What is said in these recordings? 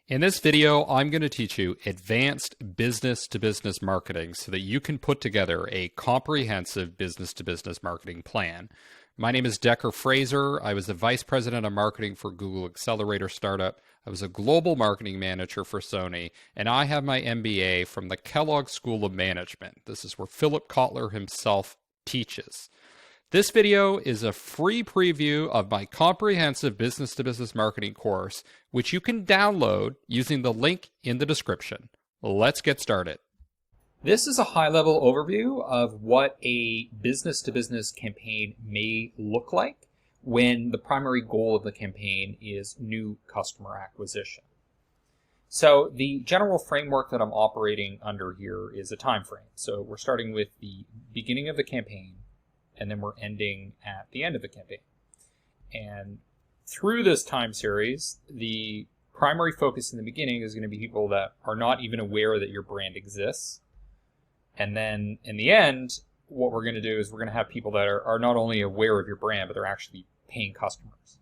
In this video, I'm going to teach you advanced business-to-business marketing so that you can put together a comprehensive business-to-business marketing plan. My name is Decker Fraser. I was the Vice President of Marketing for Google Accelerator Startup. I was a Global Marketing Manager for Sony, and I have my MBA from the Kellogg School of Management. This is where Philip Kotler himself teaches. This video is a free preview of my comprehensive business-to-business marketing course, which you can download using the link in the description. Let's get started. This is a high-level overview of what a business-to-business campaign may look like when the primary goal of the campaign is new customer acquisition. So the general framework that I'm operating under here is a time frame. So we're starting with the beginning of the campaign, and then we're ending at the end of the campaign. And through this time series, the primary focus in the beginning is going to be people that are not even aware that your brand exists. And then in the end, what we're going to do is we're going to have people that are not only aware of your brand, but they're actually paying customers.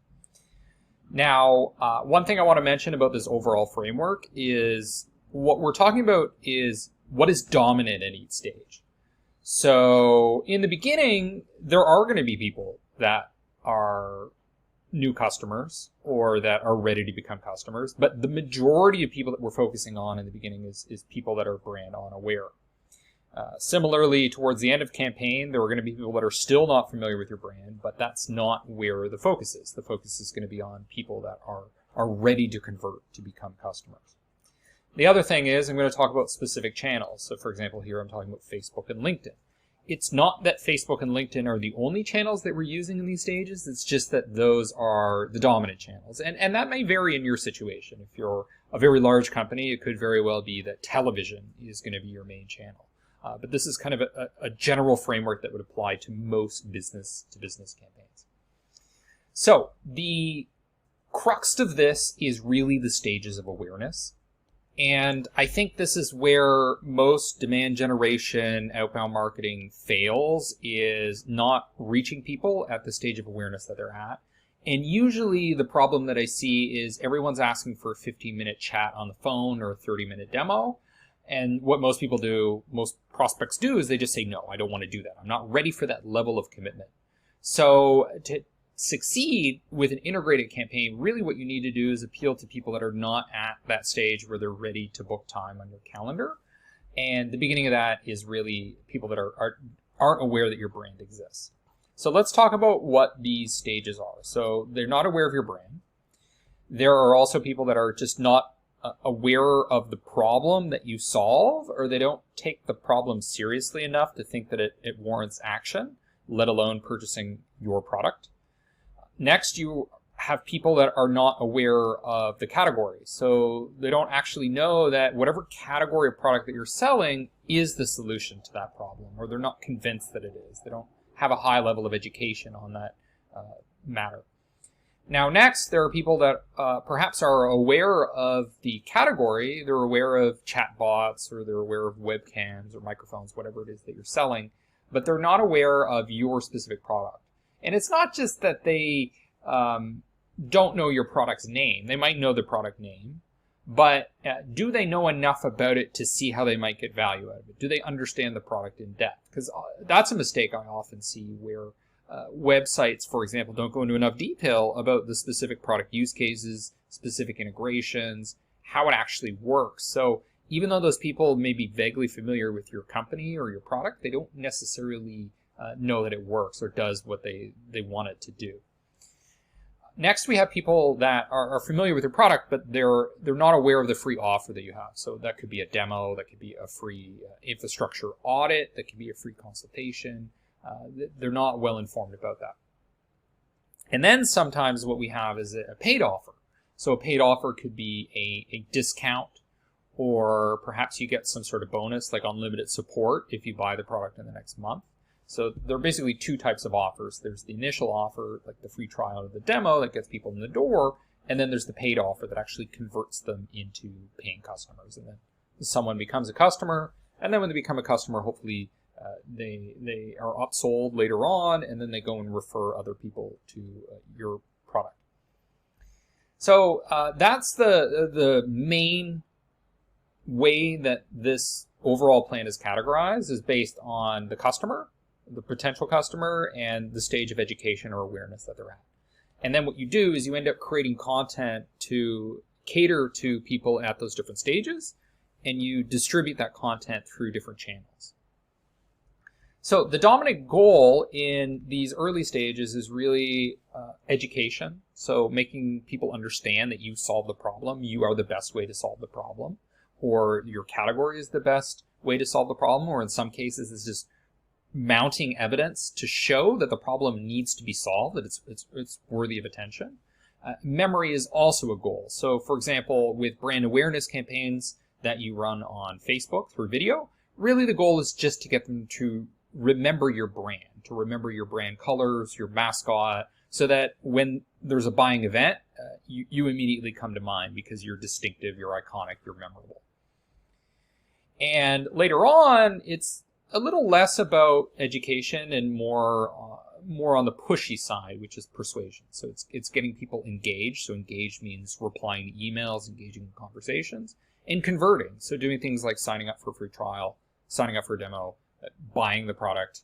Now, one thing I want to mention about this overall framework is what we're talking about is what is dominant at each stage. So in the beginning, there are going to be people that are new customers or that are ready to become customers, but the majority of people that we're focusing on in the beginning is people that are brand unaware. Similarly, towards the end of the campaign, there are going to be people that are still not familiar with your brand, but that's not where the focus is. The focus is going to be on people that are ready to convert to become customers. The other thing is I'm going to talk about specific channels. So for example, here I'm talking about Facebook and LinkedIn. It's not that Facebook and LinkedIn are the only channels that we're using in these stages. It's just that those are the dominant channels. And that may vary in your situation. If you're a very large company, it could very well be that television is going to be your main channel. But this is kind of a general framework that would apply to most business-to-business campaigns. So the crux of this is really the stages of awareness. And I think this is where most demand generation, outbound marketing fails, is not reaching people at the stage of awareness that they're at. And usually the problem that I see is everyone's asking for a 15-minute chat on the phone or a 30-minute demo. And what most people do, most prospects do, is they just say, no, I don't want to do that. I'm not ready for that level of commitment. So to succeed with an integrated campaign, really what you need to do is appeal to people that are not at that stage where they're ready to book time on your calendar. And the beginning of that is really people that aren't aware that your brand exists. So let's talk about what these stages are. So they're not aware of your brand. There are also people that are just not aware of the problem that you solve, or they don't take the problem seriously enough to think that it warrants action, let alone purchasing your product. Next, you have people that are not aware of the category. So they don't actually know that whatever category of product that you're selling is the solution to that problem, or they're not convinced that it is. They don't have a high level of education on that matter. Now, next, there are people that perhaps are aware of the category. They're aware of chatbots, or they're aware of webcams or microphones, whatever it is that you're selling, but they're not aware of your specific product. And it's not just that they don't know your product's name. They might know the product name, but do they know enough about it to see how they might get value out of it? Do they understand the product in depth? Because that's a mistake I often see where websites, for example, don't go into enough detail about the specific product use cases, specific integrations, how it actually works. So even though those people may be vaguely familiar with your company or your product, they don't necessarily know that it works or does what they want it to do. Next, we have people that are familiar with your product, but they're not aware of the free offer that you have. So that could be a demo, that could be a free infrastructure audit, that could be a free consultation. They're not well informed about that. And then sometimes what we have is a paid offer. So a paid offer could be a discount, or perhaps you get some sort of bonus like unlimited support if you buy the product in the next month. So there are basically two types of offers. There's the initial offer, like the free trial or the demo that gets people in the door, and then there's the paid offer that actually converts them into paying customers. And then someone becomes a customer, and then when they become a customer, hopefully they are upsold later on, and then they go and refer other people to your product. So that's the main way that this overall plan is categorized, is based on the customer, the potential customer, and the stage of education or awareness that they're at. And then what you do is you end up creating content to cater to people at those different stages, and you distribute that content through different channels. So the dominant goal in these early stages is really education. So making people understand that you solve the problem, you are the best way to solve the problem, or your category is the best way to solve the problem, or in some cases it's just mounting evidence to show that the problem needs to be solved, that it's worthy of attention. Memory is also a goal. So for example, with brand awareness campaigns that you run on Facebook through video, really the goal is just to get them to remember your brand, to remember your brand colors, your mascot, so that when there's a buying event, you immediately come to mind because you're distinctive, you're iconic, you're memorable. And later on, it's a little less about education and more on the pushy side, which is persuasion. So it's getting people engaged. So engaged means replying to emails, engaging in conversations, and converting. So doing things like signing up for a free trial, signing up for a demo, buying the product,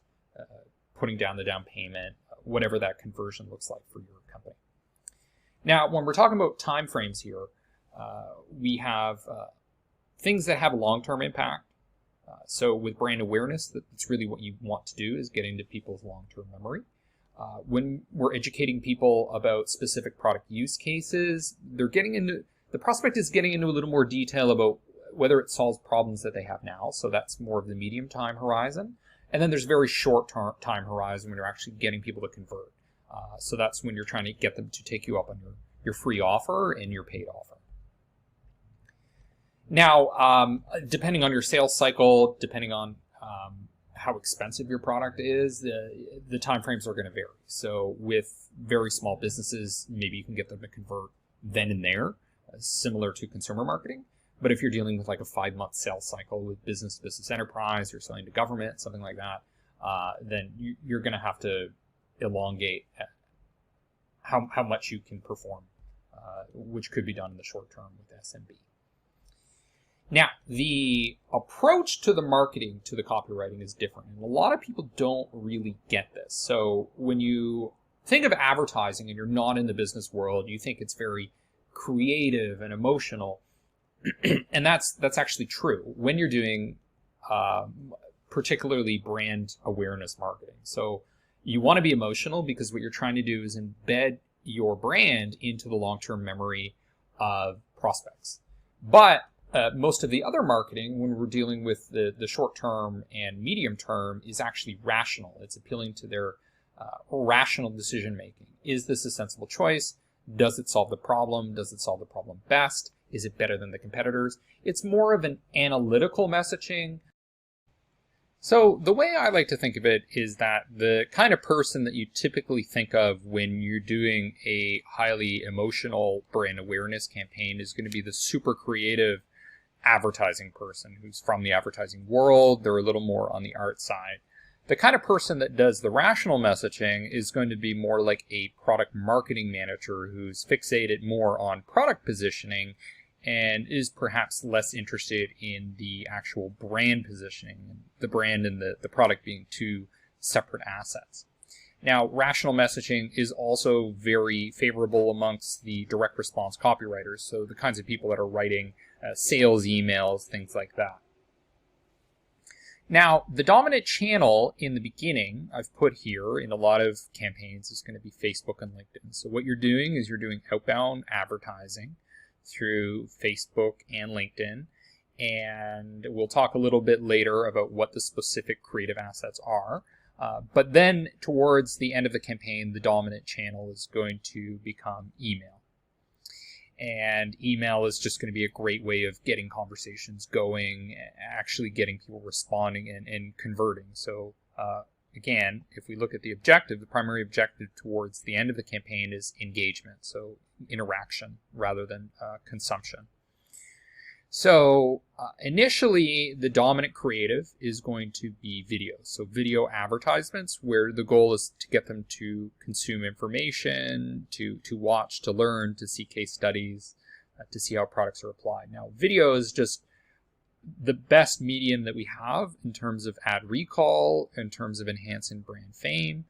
putting down the down payment, whatever that conversion looks like for your company. Now, when we're talking about timeframes here, we have things that have a long-term impact. So with brand awareness, that's really what you want to do, is get into people's long-term memory. When we're educating people about specific product use cases, the prospect is getting into a little more detail about whether it solves problems that they have now. So that's more of the medium time horizon. And then there's very short time horizon when you're actually getting people to convert. So that's when you're trying to get them to take you up on your free offer and your paid offer. Now, depending on your sales cycle, depending on how expensive your product is, the timeframes are going to vary. So with very small businesses, maybe you can get them to convert then and there, similar to consumer marketing. But if you're dealing with like a 5-month sales cycle with business-to-business enterprise, you're selling to government, something like that, then you're going to have to elongate how much you can perform, which could be done in the short term with SMB. Now, the approach to the marketing, to the copywriting, is different. And a lot of people don't really get this. So when you think of advertising and you're not in the business world, you think it's very creative and emotional. And that's actually true when you're doing particularly brand awareness marketing. So you want to be emotional because what you're trying to do is embed your brand into the long-term memory of prospects. But most of the other marketing, when we're dealing with the short-term and medium-term, is actually rational. It's appealing to their rational decision-making. Is this a sensible choice? Does it solve the problem? Does it solve the problem best? Is it better than the competitors? It's more of an analytical messaging. So the way I like to think of it is that the kind of person that you typically think of when you're doing a highly emotional brand awareness campaign is going to be the super creative advertising person who's from the advertising world. They're a little more on the art side. The kind of person that does the rational messaging is going to be more like a product marketing manager who's fixated more on product positioning and is perhaps less interested in the actual brand positioning, the brand and the product being two separate assets. Now, rational messaging is also very favorable amongst the direct response copywriters, so the kinds of people that are writing sales emails, things like that. Now, the dominant channel in the beginning, I've put here in a lot of campaigns, is going to be Facebook and LinkedIn. So what you're doing is you're doing outbound advertising through Facebook and LinkedIn. And we'll talk a little bit later about what the specific creative assets are. But then towards the end of the campaign, the dominant channel is going to become email. And email is just going to be a great way of getting conversations going, actually getting people responding and converting. So again, if we look at the objective, the primary objective towards the end of the campaign is engagement, so interaction rather than consumption. So initially, the dominant creative is going to be video. So video advertisements, where the goal is to get them to consume information, to watch, to learn, to see case studies, to see how products are applied. Now, video is just the best medium that we have in terms of ad recall, in terms of enhancing brand fame.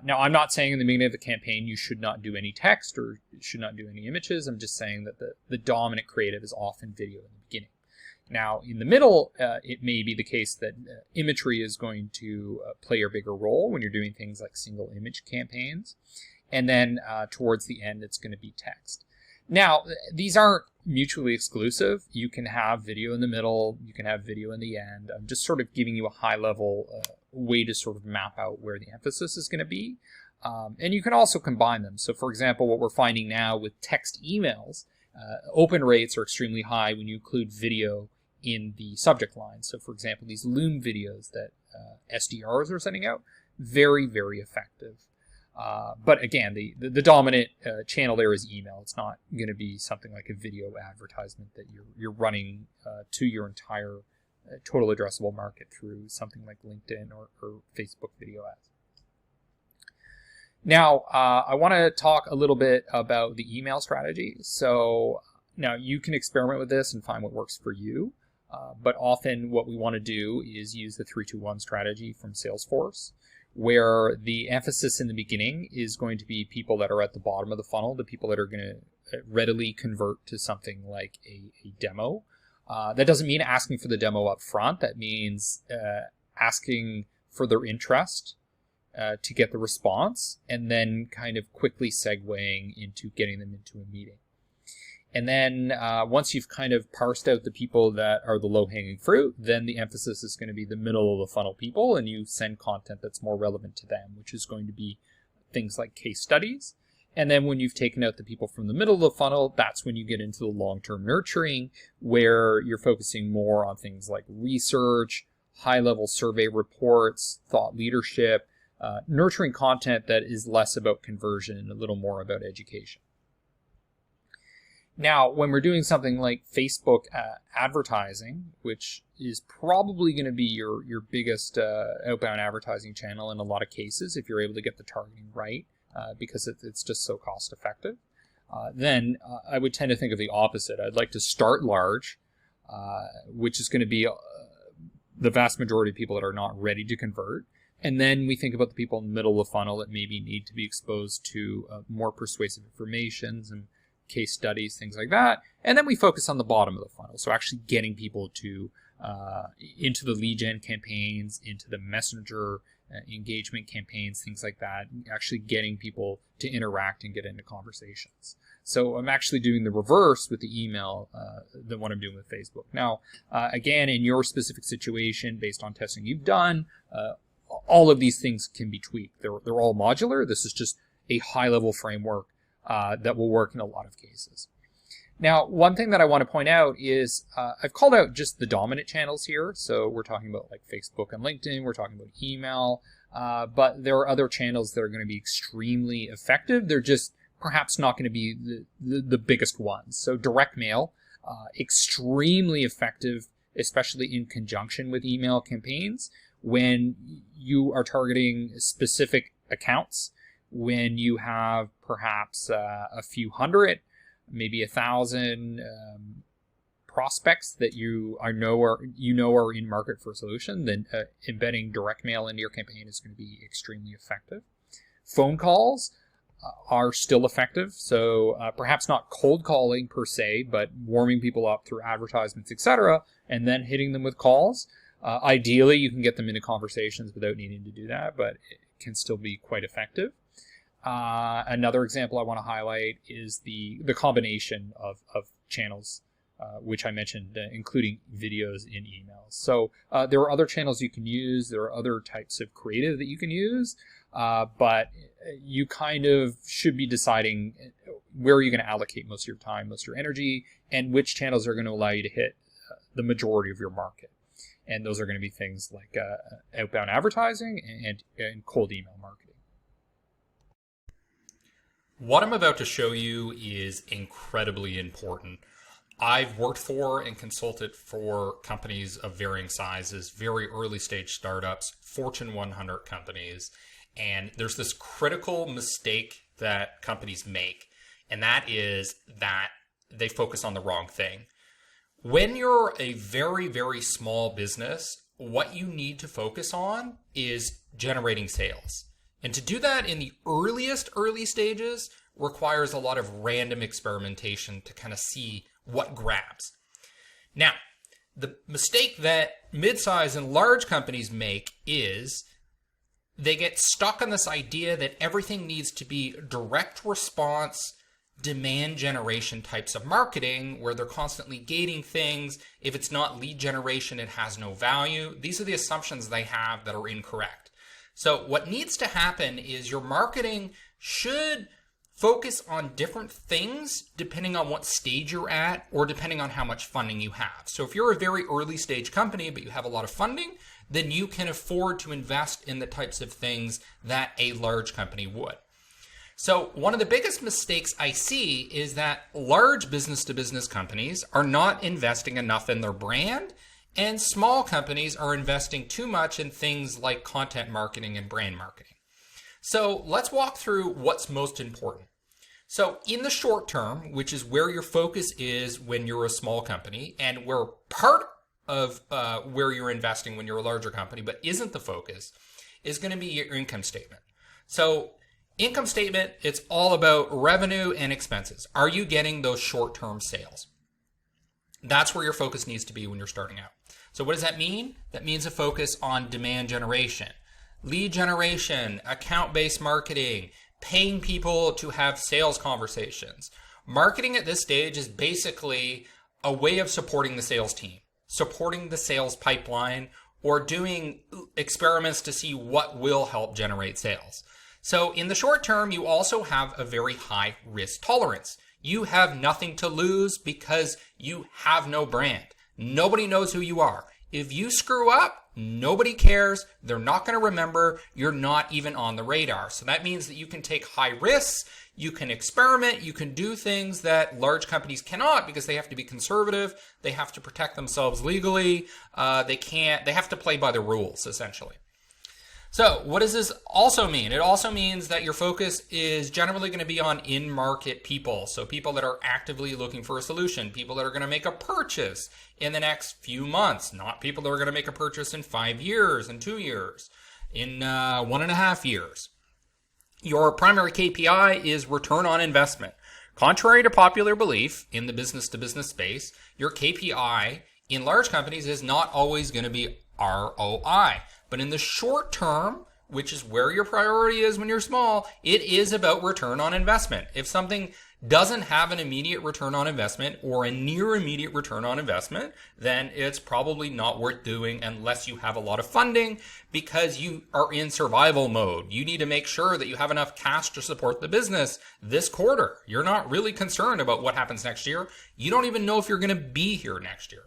Now, I'm not saying in the beginning of the campaign you should not do any text or should not do any images. I'm just saying that the dominant creative is often video in the beginning. Now, in the middle, it may be the case that imagery is going to play a bigger role when you're doing things like single image campaigns. And then towards the end, it's going to be text. Now, these aren't mutually exclusive. You can have video in the middle, you can have video in the end. I'm just sort of giving you a high-level way to sort of map out where the emphasis is going to be. And you can also combine them. So, for example, what we're finding now with text emails, open rates are extremely high when you include video in the subject line. So, for example, these Loom videos that SDRs are sending out, very, very effective. But again, the dominant channel there is email. It's not going to be something like a video advertisement that you're running to your entire total addressable market through something like LinkedIn or Facebook video ads. Now, I want to talk a little bit about the email strategy. So now you can experiment with this and find what works for you. But often what we want to do is use the 3-2-1 strategy from Salesforce, where the emphasis in the beginning is going to be people that are at the bottom of the funnel, the people that are going to readily convert to something like a demo. That doesn't mean asking for the demo up front. That means asking for their interest to get the response, and then kind of quickly segueing into getting them into a meeting. And then once you've kind of parsed out the people that are the low-hanging fruit, then the emphasis is going to be the middle of the funnel people, and you send content that's more relevant to them, which is going to be things like case studies. And then when you've taken out the people from the middle of the funnel, that's when you get into the long-term nurturing, where you're focusing more on things like research, high-level survey reports, thought leadership, nurturing content that is less about conversion and a little more about education. Now, when we're doing something like Facebook advertising, which is probably going to be your biggest outbound advertising channel in a lot of cases, if you're able to get the targeting right, because it's just so cost effective, then I would tend to think of the opposite. I'd like to start large, which is going to be the vast majority of people that are not ready to convert. And then we think about the people in the middle of the funnel that maybe need to be exposed to more persuasive information and case studies, things like that. And then we focus on the bottom of the funnel. So actually getting people to into the lead gen campaigns, into the messenger engagement campaigns, things like that, actually getting people to interact and get into conversations. So I'm actually doing the reverse with the email than what I'm doing with Facebook. Now, again, in your specific situation, based on testing you've done, all of these things can be tweaked. They're all modular. This is just a high-level framework that will work in a lot of cases. Now, one thing that I want to point out is I've called out just the dominant channels here. So we're talking about like Facebook and LinkedIn. We're talking about email. But there are other channels that are going to be extremely effective. They're just perhaps not going to be the biggest ones. So direct mail, extremely effective, especially in conjunction with email campaigns when you are targeting specific accounts. When you have perhaps a few hundred, maybe 1,000 prospects that you know are in market for a solution, then embedding direct mail into your campaign is going to be extremely effective. Phone calls are still effective, so perhaps not cold calling per se, but warming people up through advertisements, etc., and then hitting them with calls. Ideally, you can get them into conversations without needing to do that, but it can still be quite effective. Another example I want to highlight is the combination of channels, which I mentioned, including videos in emails. So there are other channels you can use. There are other types of creative that you can use, but you kind of should be deciding where you're going to allocate most of your time, most of your energy, and which channels are going to allow you to hit the majority of your market. And those are going to be things like outbound advertising and cold email marketing. What I'm about to show you is incredibly important. I've worked for and consulted for companies of varying sizes, very early stage startups, Fortune 100 companies. And there's this critical mistake that companies make, and that is that they focus on the wrong thing. When you're a very, very small business, what you need to focus on is generating sales. And to do that in the early stages requires a lot of random experimentation to kind of see what grabs. Now, the mistake that mid-size and large companies make is they get stuck on this idea that everything needs to be direct response, demand generation types of marketing, where they're constantly gating things. If it's not lead generation, it has no value. These are the assumptions they have that are incorrect. So what needs to happen is your marketing should focus on different things depending on what stage you're at or depending on how much funding you have. So if you're a very early stage company but you have a lot of funding, then you can afford to invest in the types of things that a large company would. So one of the biggest mistakes I see is that large business-to-business companies are not investing enough in their brand, and small companies are investing too much in things like content marketing and brand marketing. So let's walk through what's most important. So in the short term, which is where your focus is when you're a small company, and where part of where you're investing when you're a larger company, but isn't the focus, is going to be your income statement. So income statement, it's all about revenue and expenses. Are you getting those short-term sales? That's where your focus needs to be when you're starting out. So what does that mean? That means a focus on demand generation, lead generation, account-based marketing, paying people to have sales conversations. Marketing at this stage is basically a way of supporting the sales team, supporting the sales pipeline, or doing experiments to see what will help generate sales. So in the short term, you also have a very high risk tolerance. You have nothing to lose because you have no brand. Nobody knows who you are. If you screw up, nobody cares. They're not going to remember. You're not even on the radar. So that means that you can take high risks. You can experiment. You can do things that large companies cannot because they have to be conservative. They have to protect themselves legally. They have to play by the rules, essentially. So what does this also mean? It also means that your focus is generally going to be on in-market people. So people that are actively looking for a solution, people that are going to make a purchase in the next few months, not people that are going to make a purchase in 5 years, in 2 years, in 1.5 years. Your primary KPI is return on investment. Contrary to popular belief in the business-to-business space, your KPI in large companies is not always going to be ROI. But in the short term, which is where your priority is when you're small, it is about return on investment. If something doesn't have an immediate return on investment or a near immediate return on investment, then it's probably not worth doing unless you have a lot of funding because you are in survival mode. You need to make sure that you have enough cash to support the business this quarter. You're not really concerned about what happens next year. You don't even know if you're going to be here next year.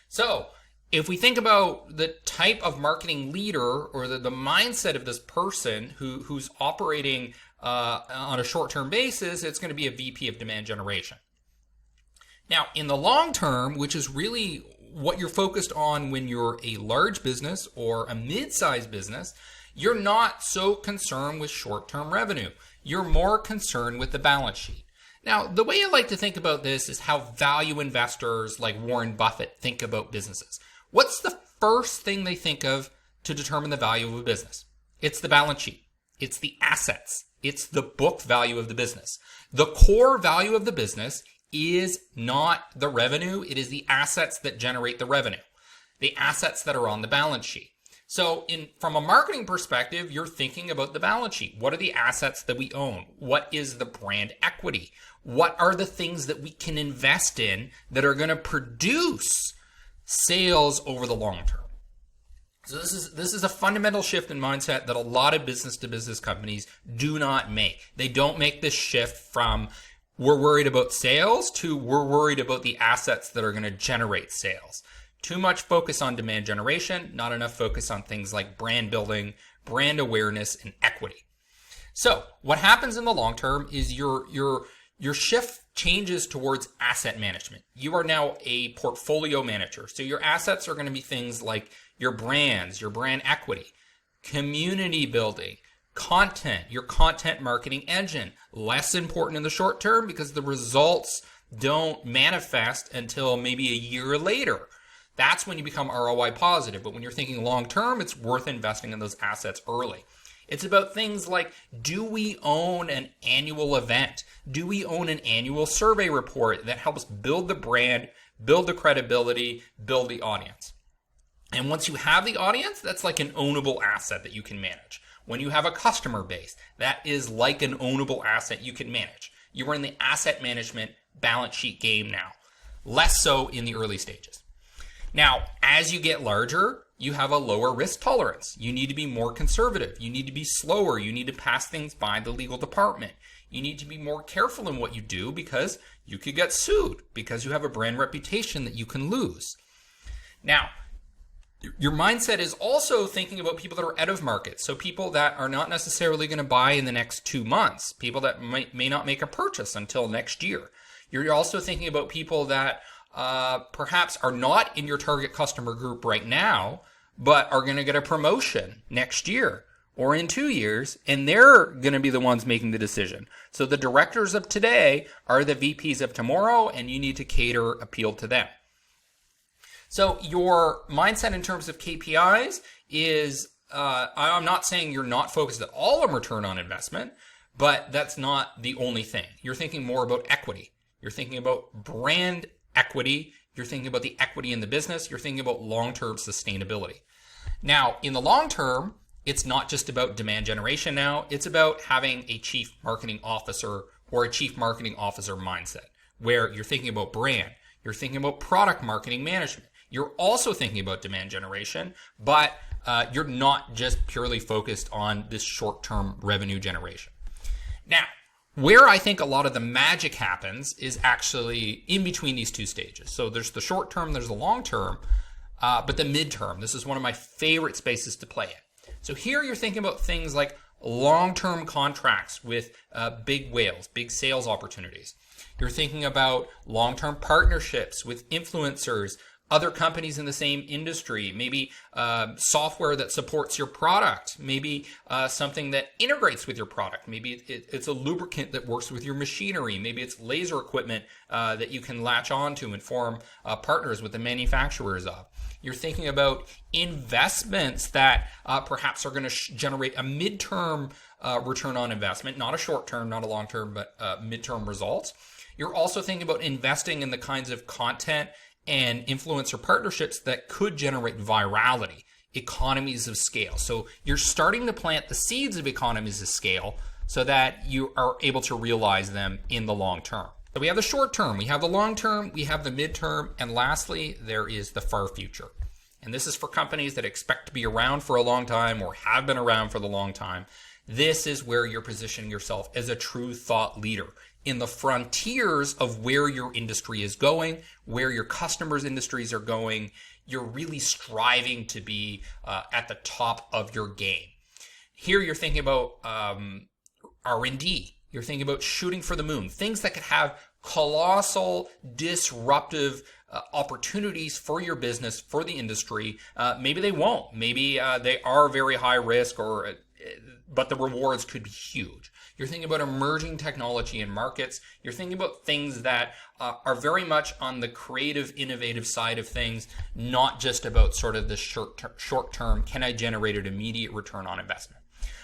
So if we think about the type of marketing leader or the mindset of this person who's operating on a short-term basis, it's going to be a VP of demand generation. Now, in the long term, which is really what you're focused on when you're a large business or a mid-sized business, you're not so concerned with short-term revenue. You're more concerned with the balance sheet. Now, the way I like to think about this is how value investors like Warren Buffett think about businesses. What's the first thing they think of to determine the value of a business? It's the balance sheet. It's the assets. It's the book value of the business. The core value of the business is not the revenue. It is the assets that generate the revenue, the assets that are on the balance sheet. So from a marketing perspective, you're thinking about the balance sheet. What are the assets that we own? What is the brand equity? What are the things that we can invest in that are going to produce sales over the long term? So this is a fundamental shift in mindset that a lot of business-to-business companies do not make. They don't make this shift from we're worried about sales to we're worried about the assets that are going to generate sales. Too much focus on demand generation, not enough focus on things like brand building, brand awareness, and equity. So what happens in the long term is your shift changes towards asset management. You are now a portfolio manager. So your assets are going to be things like your brands, your brand equity, community building, content, your content marketing engine. Less important in the short term because the results don't manifest until maybe a year later. That's when you become ROI positive. But when you're thinking long term, it's worth investing in those assets early. It's about things like, do we own an annual event? Do we own an annual survey report that helps build the brand, build the credibility, build the audience? And once you have the audience, that's like an ownable asset that you can manage. When you have a customer base, that is like an ownable asset you can manage. You are in the asset management balance sheet game now, less so in the early stages. Now, as you get larger, you have a lower risk tolerance. You need to be more conservative. You need to be slower. You need to pass things by the legal department. You need to be more careful in what you do because you could get sued because you have a brand reputation that you can lose. Now, your mindset is also thinking about people that are out of market. So people that are not necessarily going to buy in the next 2 months, people that may not make a purchase until next year. You're also thinking about people that perhaps are not in your target customer group right now, but are going to get a promotion next year or in 2 years, and they're going to be the ones making the decision. So the directors of today are the VPs of tomorrow, and you need to appeal to them. So your mindset in terms of KPIs is, I'm not saying you're not focused at all on return on investment, but that's not the only thing. You're thinking more about equity. You're thinking about brand equity. You're thinking about the equity in the business. You're thinking about long-term sustainability. Now, in the long term, it's not just about demand generation now. It's about having a chief marketing officer or a chief marketing officer mindset where you're thinking about brand. You're thinking about product marketing management. You're also thinking about demand generation, but you're not just purely focused on this short-term revenue generation. Now, where I think a lot of the magic happens is actually in between these two stages. So there's the short term, there's the long term, but the midterm, this is one of my favorite spaces to play in. So here you're thinking about things like long-term contracts with big whales, big sales opportunities. You're thinking about long-term partnerships with influencers, other companies in the same industry, maybe software that supports your product, maybe something that integrates with your product. Maybe it's a lubricant that works with your machinery. Maybe it's laser equipment that you can latch onto and form partners with the manufacturers of. You're thinking about investments that perhaps are going to generate a midterm return on investment, not a short term, not a long term, but midterm results. You're also thinking about investing in the kinds of content and influencer partnerships that could generate virality, economies of scale. So you're starting to plant the seeds of economies of scale so that you are able to realize them in the long term. So we have the short term, we have the long term, we have the midterm, and lastly, there is the far future. And this is for companies that expect to be around for a long time or have been around for the long time. This is where you're positioning yourself as a true thought leader in the frontiers of where your industry is going, where your customers' industries are going. You're really striving to be at the top of your game. Here you're thinking about R&D. You're thinking about shooting for the moon, things that could have colossal, disruptive opportunities for your business, for the industry. Maybe they won't. Maybe they are very high risk, but the rewards could be huge. You're thinking about emerging technology and markets. You're thinking about things that are very much on the creative, innovative side of things, not just about sort of the short term, can I generate an immediate return on investment?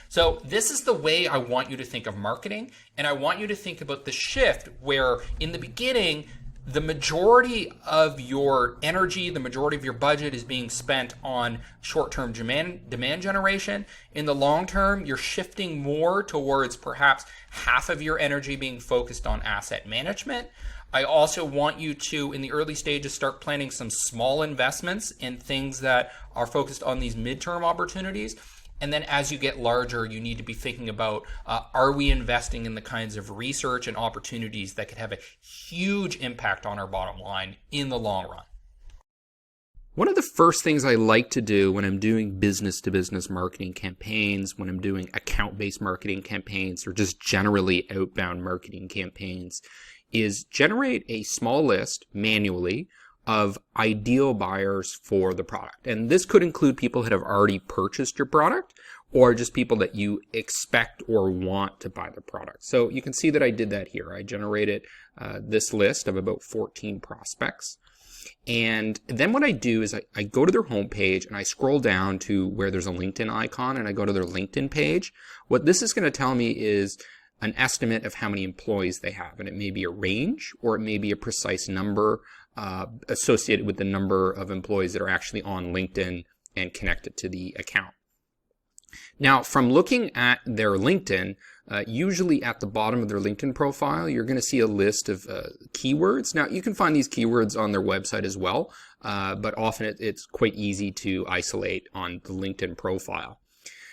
So this is the way I want you to think of marketing, and I want you to think about the shift where in the beginning, the majority of your energy, the majority of your budget is being spent on short-term demand generation. In the long term, you're shifting more towards perhaps half of your energy being focused on asset management. I also want you to, in the early stages, start planning some small investments in things that are focused on these midterm opportunities. And then as you get larger, you need to be thinking about, are we investing in the kinds of research and opportunities that could have a huge impact on our bottom line in the long run? One of the first things I like to do when I'm doing business-to-business marketing campaigns, when I'm doing account-based marketing campaigns, or just generally outbound marketing campaigns, is generate a small list manually of ideal buyers for the product. And this could include people that have already purchased your product or just people that you expect or want to buy the product. So you can see that I did that here. I generated this list of about 14 prospects. And then what I do is I go to their homepage and I scroll down to where there's a LinkedIn icon and I go to their LinkedIn page. What this is going to tell me is an estimate of how many employees they have. And it may be a range or it may be a precise number associated with the number of employees that are actually on LinkedIn and connected to the account. Now, from looking at their LinkedIn, usually at the bottom of their LinkedIn profile, you're going to see a list of keywords. Now, you can find these keywords on their website as well, but often it's quite easy to isolate on the LinkedIn profile.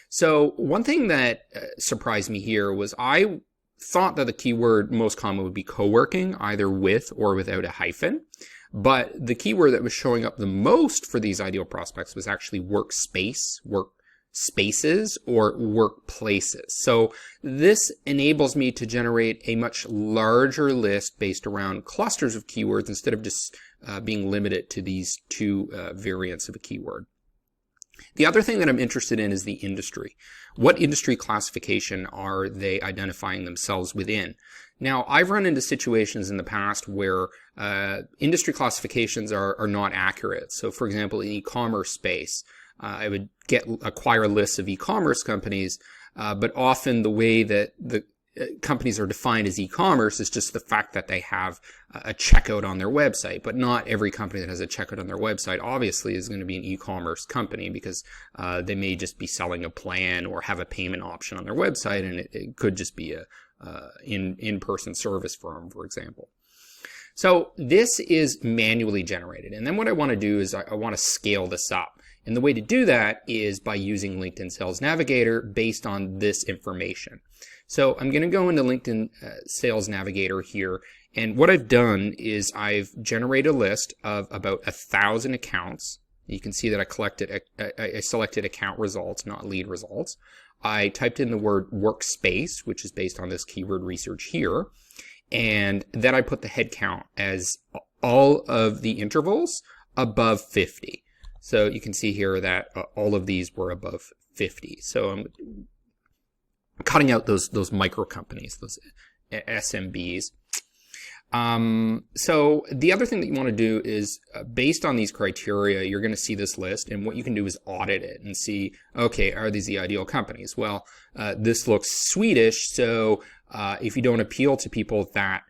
So one thing that surprised me here was I thought that the keyword most common would be co-working, either with or without a hyphen. But the keyword that was showing up the most for these ideal prospects was actually workspace, workspaces, or workplaces. So this enables me to generate a much larger list based around clusters of keywords instead of just being limited to these two variants of a keyword. The other thing that I'm interested in is the industry. What industry classification are they identifying themselves within? Now, I've run into situations in the past where industry classifications are not accurate. So, for example, in e-commerce space, I would acquire lists of e-commerce companies, but often the way that the companies are defined as e-commerce is just the fact that they have a checkout on their website. But not every company that has a checkout on their website obviously is going to be an e-commerce company, because they may just be selling a plan or have a payment option on their website, and it could just be a in-person service firm, for example. So this is manually generated. And then what I want to do is I want to scale this up. And the way to do that is by using LinkedIn Sales Navigator based on this information. So I'm going to go into LinkedIn Sales Navigator here. And what I've done is I've generated a list of about 1,000 accounts. You can see that I selected account results, not lead results. I typed in the word workspace, which is based on this keyword research here. And then I put the head count as all of the intervals above 50. So you can see here that all of these were above 50. So I'm cutting out those micro companies, those SMBs. So the other thing that you want to do is based on these criteria, you're going to see this list, and what you can do is audit it and see, okay, are these the ideal companies? Well, this looks Swedish. So if you don't appeal to people that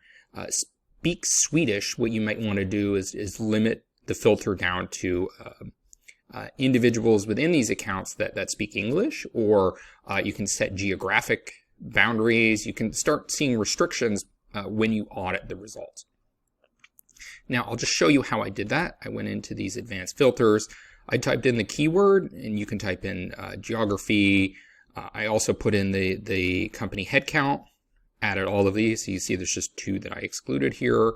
speak Swedish, what you might want to do is limit the filter down to individuals within these accounts that speak English, or you can set geographic boundaries. You can start seeing restrictions when you audit the results. Now, I'll just show you how I did that. I went into these advanced filters. I typed in the keyword, and you can type in geography. I also put in the company headcount, added all of these. So you see there's just 2 that I excluded here.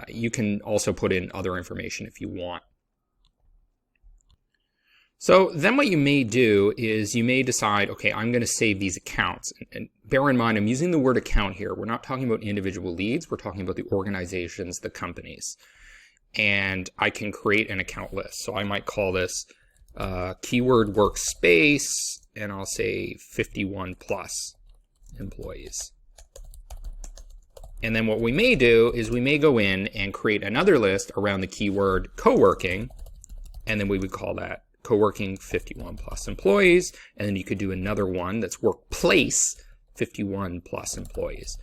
You can also put in other information if you want. So then what you may do is you may decide, okay, I'm going to save these accounts. And bear in mind, I'm using the word account here. We're not talking about individual leads. We're talking about the organizations, the companies. And I can create an account list. So I might call this keyword workspace, and I'll say 51 plus employees. And then what we may do is we may go in and create another list around the keyword co-working, and then we would call that co-working 51 plus employees. And then you could do another one that's workplace 51 plus employees.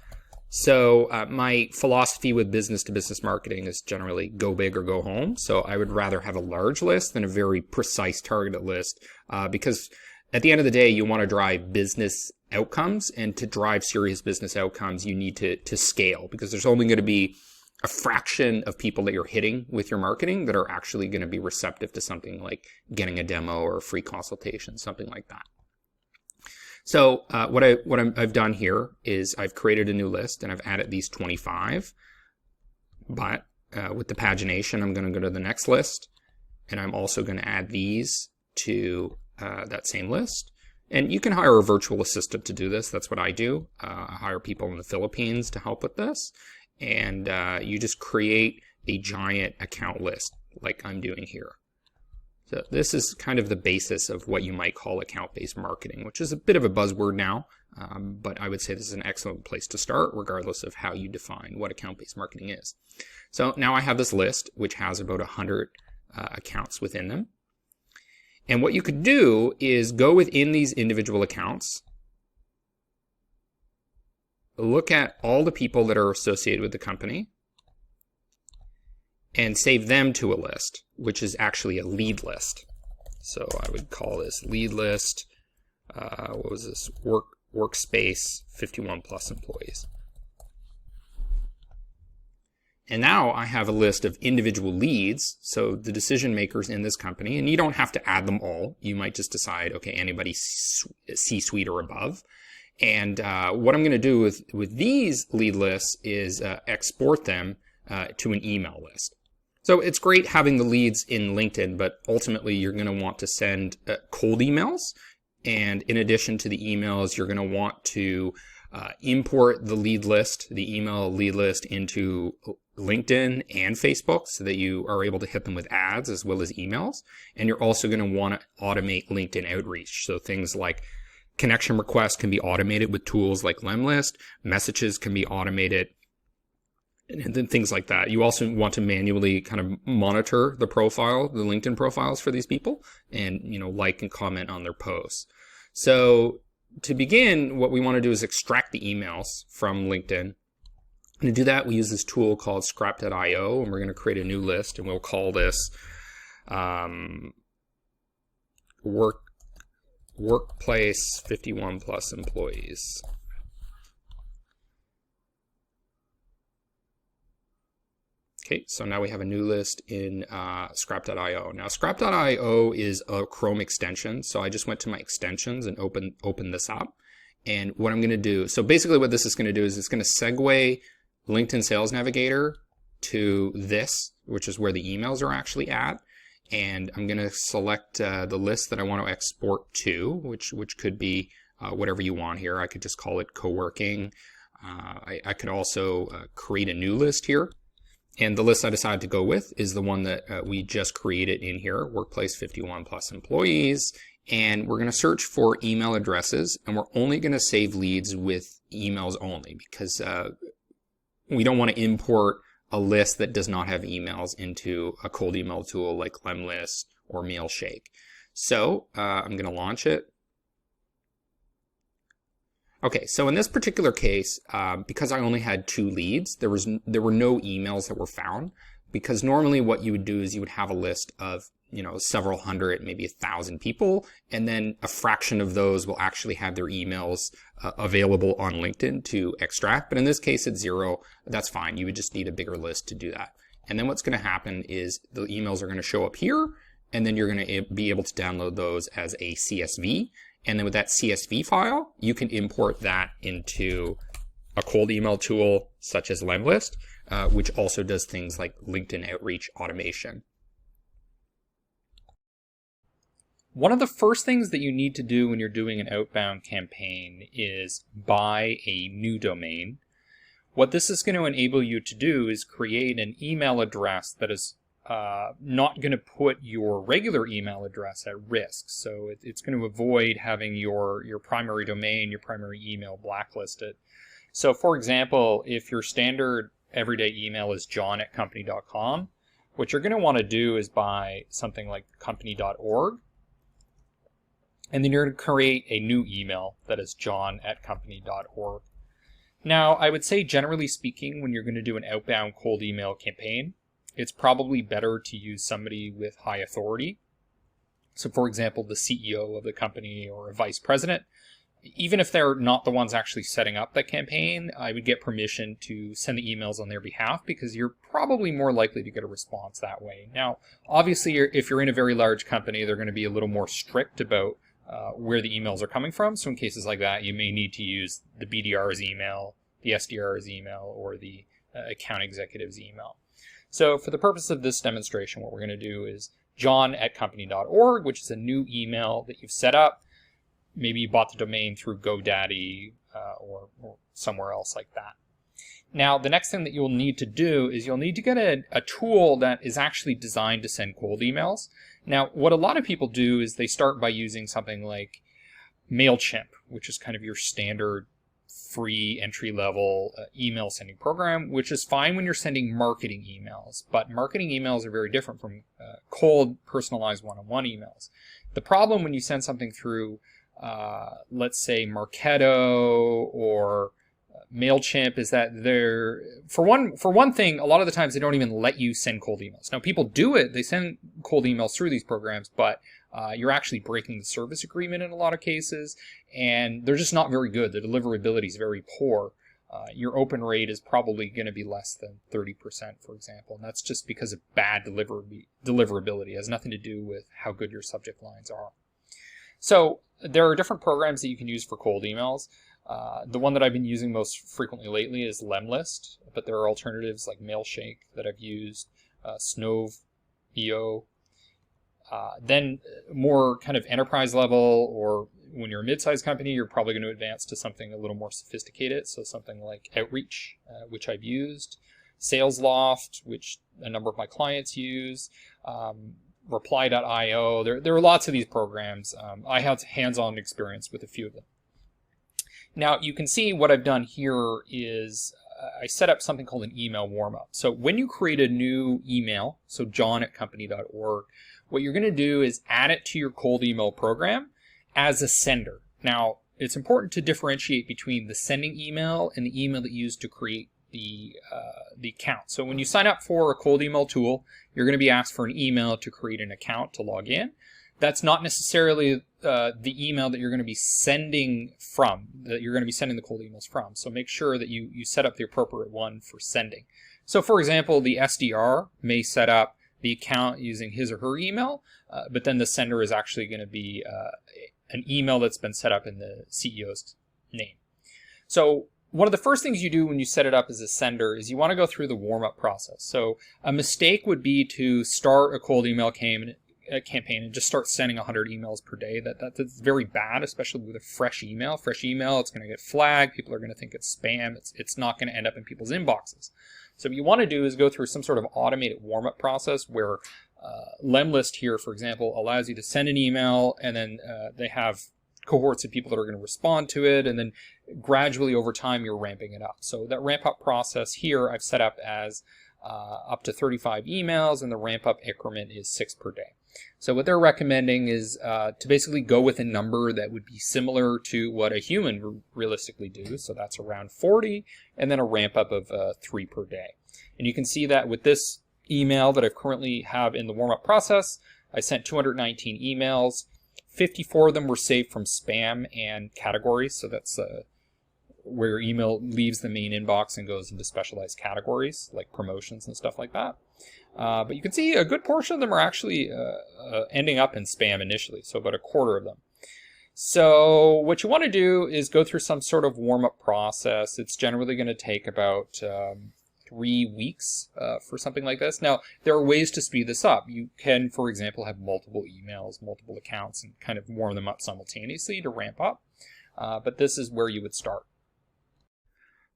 So my philosophy with business to business marketing is generally go big or go home. So I would rather have a large list than a very precise targeted list, because at the end of the day, you want to drive business outcomes, and to drive serious business outcomes, you need to scale, because there's only going to be a fraction of people that you're hitting with your marketing that are actually going to be receptive to something like getting a demo or a free consultation, something like that. So what I've done here is I've created a new list, and I've added these 25. But with the pagination, I'm going to go to the next list, and I'm also going to add these to that same list. And you can hire a virtual assistant to do this. That's what I do. I hire people in the Philippines to help with this. and you just create a giant account list like I'm doing here. So this is kind of the basis of what you might call account-based marketing, which is a bit of a buzzword now, but I would say this is an excellent place to start regardless of how you define what account-based marketing is. So now I have this list which has about 100 accounts within them. And what you could do is go within these individual accounts, look at all the people that are associated with the company, and save them to a list, which is actually a lead list. So I would call this lead list, what was this, workspace 51 plus employees. And now I have a list of individual leads, so the decision makers in this company, and you don't have to add them all. You might just decide, okay, anybody C-suite or above. And what I'm going to do with these lead lists is export them to an email list. So it's great having the leads in LinkedIn, but ultimately you're going to want to send cold emails. And in addition to the emails, you're going to want to import the lead list, the email lead list, into LinkedIn and Facebook so that you are able to hit them with ads as well as emails. And you're also going to want to automate LinkedIn outreach. So things like connection requests can be automated with tools like Lemlist, messages can be automated, and then things like that. You also want to manually kind of monitor the LinkedIn profiles for these people, and like and comment on their posts. So to begin, what we want to do is extract the emails from LinkedIn. And to do that, we use this tool called scrap.io, and we're going to create a new list, and we'll call this workplace 51 plus employees. Okay, so now we have a new list in scrap.io. Now, scrap.io is a Chrome extension, so I just went to my extensions and opened this up. And what I'm going to do, so basically what this is going to do is it's going to segue LinkedIn Sales Navigator to this, which is where the emails are actually at. And I'm going to select the list that I want to export to, which could be whatever you want here. I could just call it co-working. I could also create a new list here. And the list I decided to go with is the one that we just created in here, Workplace 51 plus employees. And we're going to search for email addresses, and we're only going to save leads with emails only because we don't want to import a list that does not have emails into a cold email tool like Lemlist or Mailshake. So I'm going to launch it. Okay, so in this particular case, because I only had 2 leads, there were no emails that were found, because normally what you would do is you would have a list of several hundred, maybe 1,000 people, and then a fraction of those will actually have their emails available on LinkedIn to extract. But in this case, it's 0. That's fine. You would just need a bigger list to do that. And then what's going to happen is the emails are going to show up here, and then you're going to be able to download those as a CSV. And then with that CSV file, you can import that into a cold email tool such as Lemlist, which also does things like LinkedIn outreach automation. One of the first things that you need to do when you're doing an outbound campaign is buy a new domain. What this is going to enable you to do is create an email address that is not going to put your regular email address at risk. So it's going to avoid having your primary domain, your primary email blacklisted. So for example, if your standard everyday email is john@company.com, what you're going to want to do is buy something like company.org. And then you're going to create a new email that is john@company.org. Now, I would say generally speaking, when you're going to do an outbound cold email campaign, it's probably better to use somebody with high authority. So for example, the CEO of the company or a vice president. Even if they're not the ones actually setting up the campaign, I would get permission to send the emails on their behalf because you're probably more likely to get a response that way. Now, obviously, if you're in a very large company, they're going to be a little more strict about where the emails are coming from. So in cases like that, you may need to use the BDR's email, the SDR's email, or the account executive's email. So for the purpose of this demonstration, what we're going to do is john@company.org, which is a new email that you've set up. Maybe you bought the domain through GoDaddy or somewhere else like that. Now, the next thing that you'll need to do is you'll need to get a tool that is actually designed to send cold emails. Now, what a lot of people do is they start by using something like MailChimp, which is kind of your standard free entry-level email sending program, which is fine when you're sending marketing emails. But marketing emails are very different from cold, personalized one-on-one emails. The problem when you send something through, let's say, Marketo or MailChimp is that they're, for one thing, a lot of the times they don't even let you send cold emails. Now, people do it. They send cold emails through these programs, but you're actually breaking the service agreement in a lot of cases, and they're just not very good. The deliverability is very poor. Your open rate is probably going to be less than 30%, for example, and that's just because of bad deliverability. It has nothing to do with how good your subject lines are. So there are different programs that you can use for cold emails. The one that I've been using most frequently lately is Lemlist, but there are alternatives like Mailshake that I've used, Snove.io. Then more kind of enterprise level, or when you're a mid-sized company, you're probably going to advance to something a little more sophisticated. So something like Outreach, which I've used, SalesLoft, which a number of my clients use, Reply.io. There are lots of these programs. I have hands-on experience with a few of them. Now, you can see what I've done here is I set up something called an email warm-up. So when you create a new email, so john@company.org, what you're going to do is add it to your cold email program as a sender. Now, it's important to differentiate between the sending email and the email that you use to create the account. So when you sign up for a cold email tool, you're going to be asked for an email to create an account to log in. That's not necessarily the email that you're going to be sending from, that you're going to be sending the cold emails from. So make sure that you set up the appropriate one for sending. So for example, the SDR may set up the account using his or her email, but then the sender is actually going to be an email that's been set up in the CEO's name. So one of the first things you do when you set it up as a sender is you want to go through the warm-up process. So a mistake would be to start a cold email campaign and just start sending 100 emails per day. That's very bad, especially with a fresh email. Fresh email, it's going to get flagged. People are going to think it's spam. It's not going to end up in people's inboxes. So what you want to do is go through some sort of automated warm-up process where Lemlist here, for example, allows you to send an email, and then they have cohorts of people that are going to respond to it, and then gradually over time you're ramping it up. So that ramp-up process here I've set up as up to 35 emails, and the ramp-up increment is 6 per day. So what they're recommending is to basically go with a number that would be similar to what a human would realistically do. So that's around 40, and then a ramp up of 3 per day. And you can see that with this email that I currently have in the warm-up process, I sent 219 emails. 54 of them were saved from spam and categories. So that's where your email leaves the main inbox and goes into specialized categories like promotions and stuff like that. But you can see a good portion of them are actually ending up in spam initially, so about a quarter of them. So what you want to do is go through some sort of warm-up process. It's generally going to take about 3 weeks for something like this. Now, there are ways to speed this up. You can, for example, have multiple emails, multiple accounts, and kind of warm them up simultaneously to ramp up. But this is where you would start.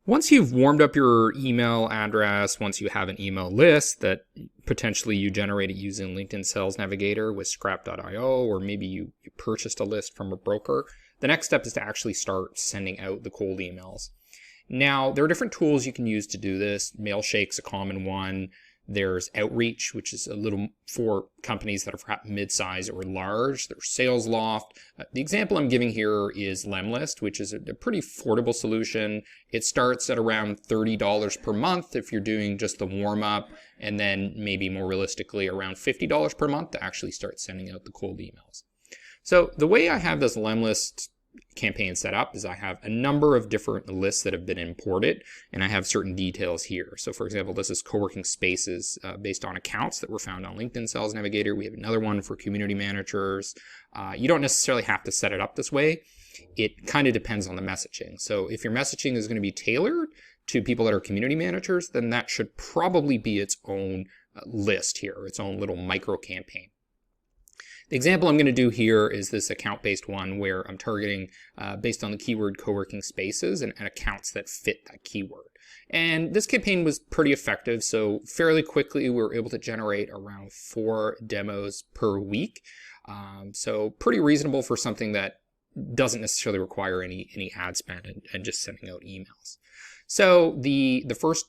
Once you've warmed up your email address, once you have an email list that potentially you generated using LinkedIn Sales Navigator with Scrap.io, or maybe you purchased a list from a broker, the next step is to actually start sending out the cold emails. Now, there are different tools you can use to do this. Mailshake's a common one. There's Outreach, which is a little for companies that are perhaps mid-size or large. There's SalesLoft. The example I'm giving here is Lemlist, which is a pretty affordable solution. It starts at around $30 per month if you're doing just the warm-up, and then maybe more realistically around $50 per month to actually start sending out the cold emails. So the way I have this Lemlist campaign set up is I have a number of different lists that have been imported, and I have certain details here. So for example, this is co-working spaces based on accounts that were found on LinkedIn Sales Navigator. We have another one for community managers. You don't necessarily have to set it up this way. It kind of depends on the messaging. So if your messaging is going to be tailored to people that are community managers, then that should probably be its own list here, its own little micro campaign. The example I'm going to do here is this account-based one where I'm targeting based on the keyword co-working spaces and accounts that fit that keyword. And this campaign was pretty effective, so fairly quickly we were able to generate around 4 demos per week. So pretty reasonable for something that doesn't necessarily require any ad spend and just sending out emails. So the first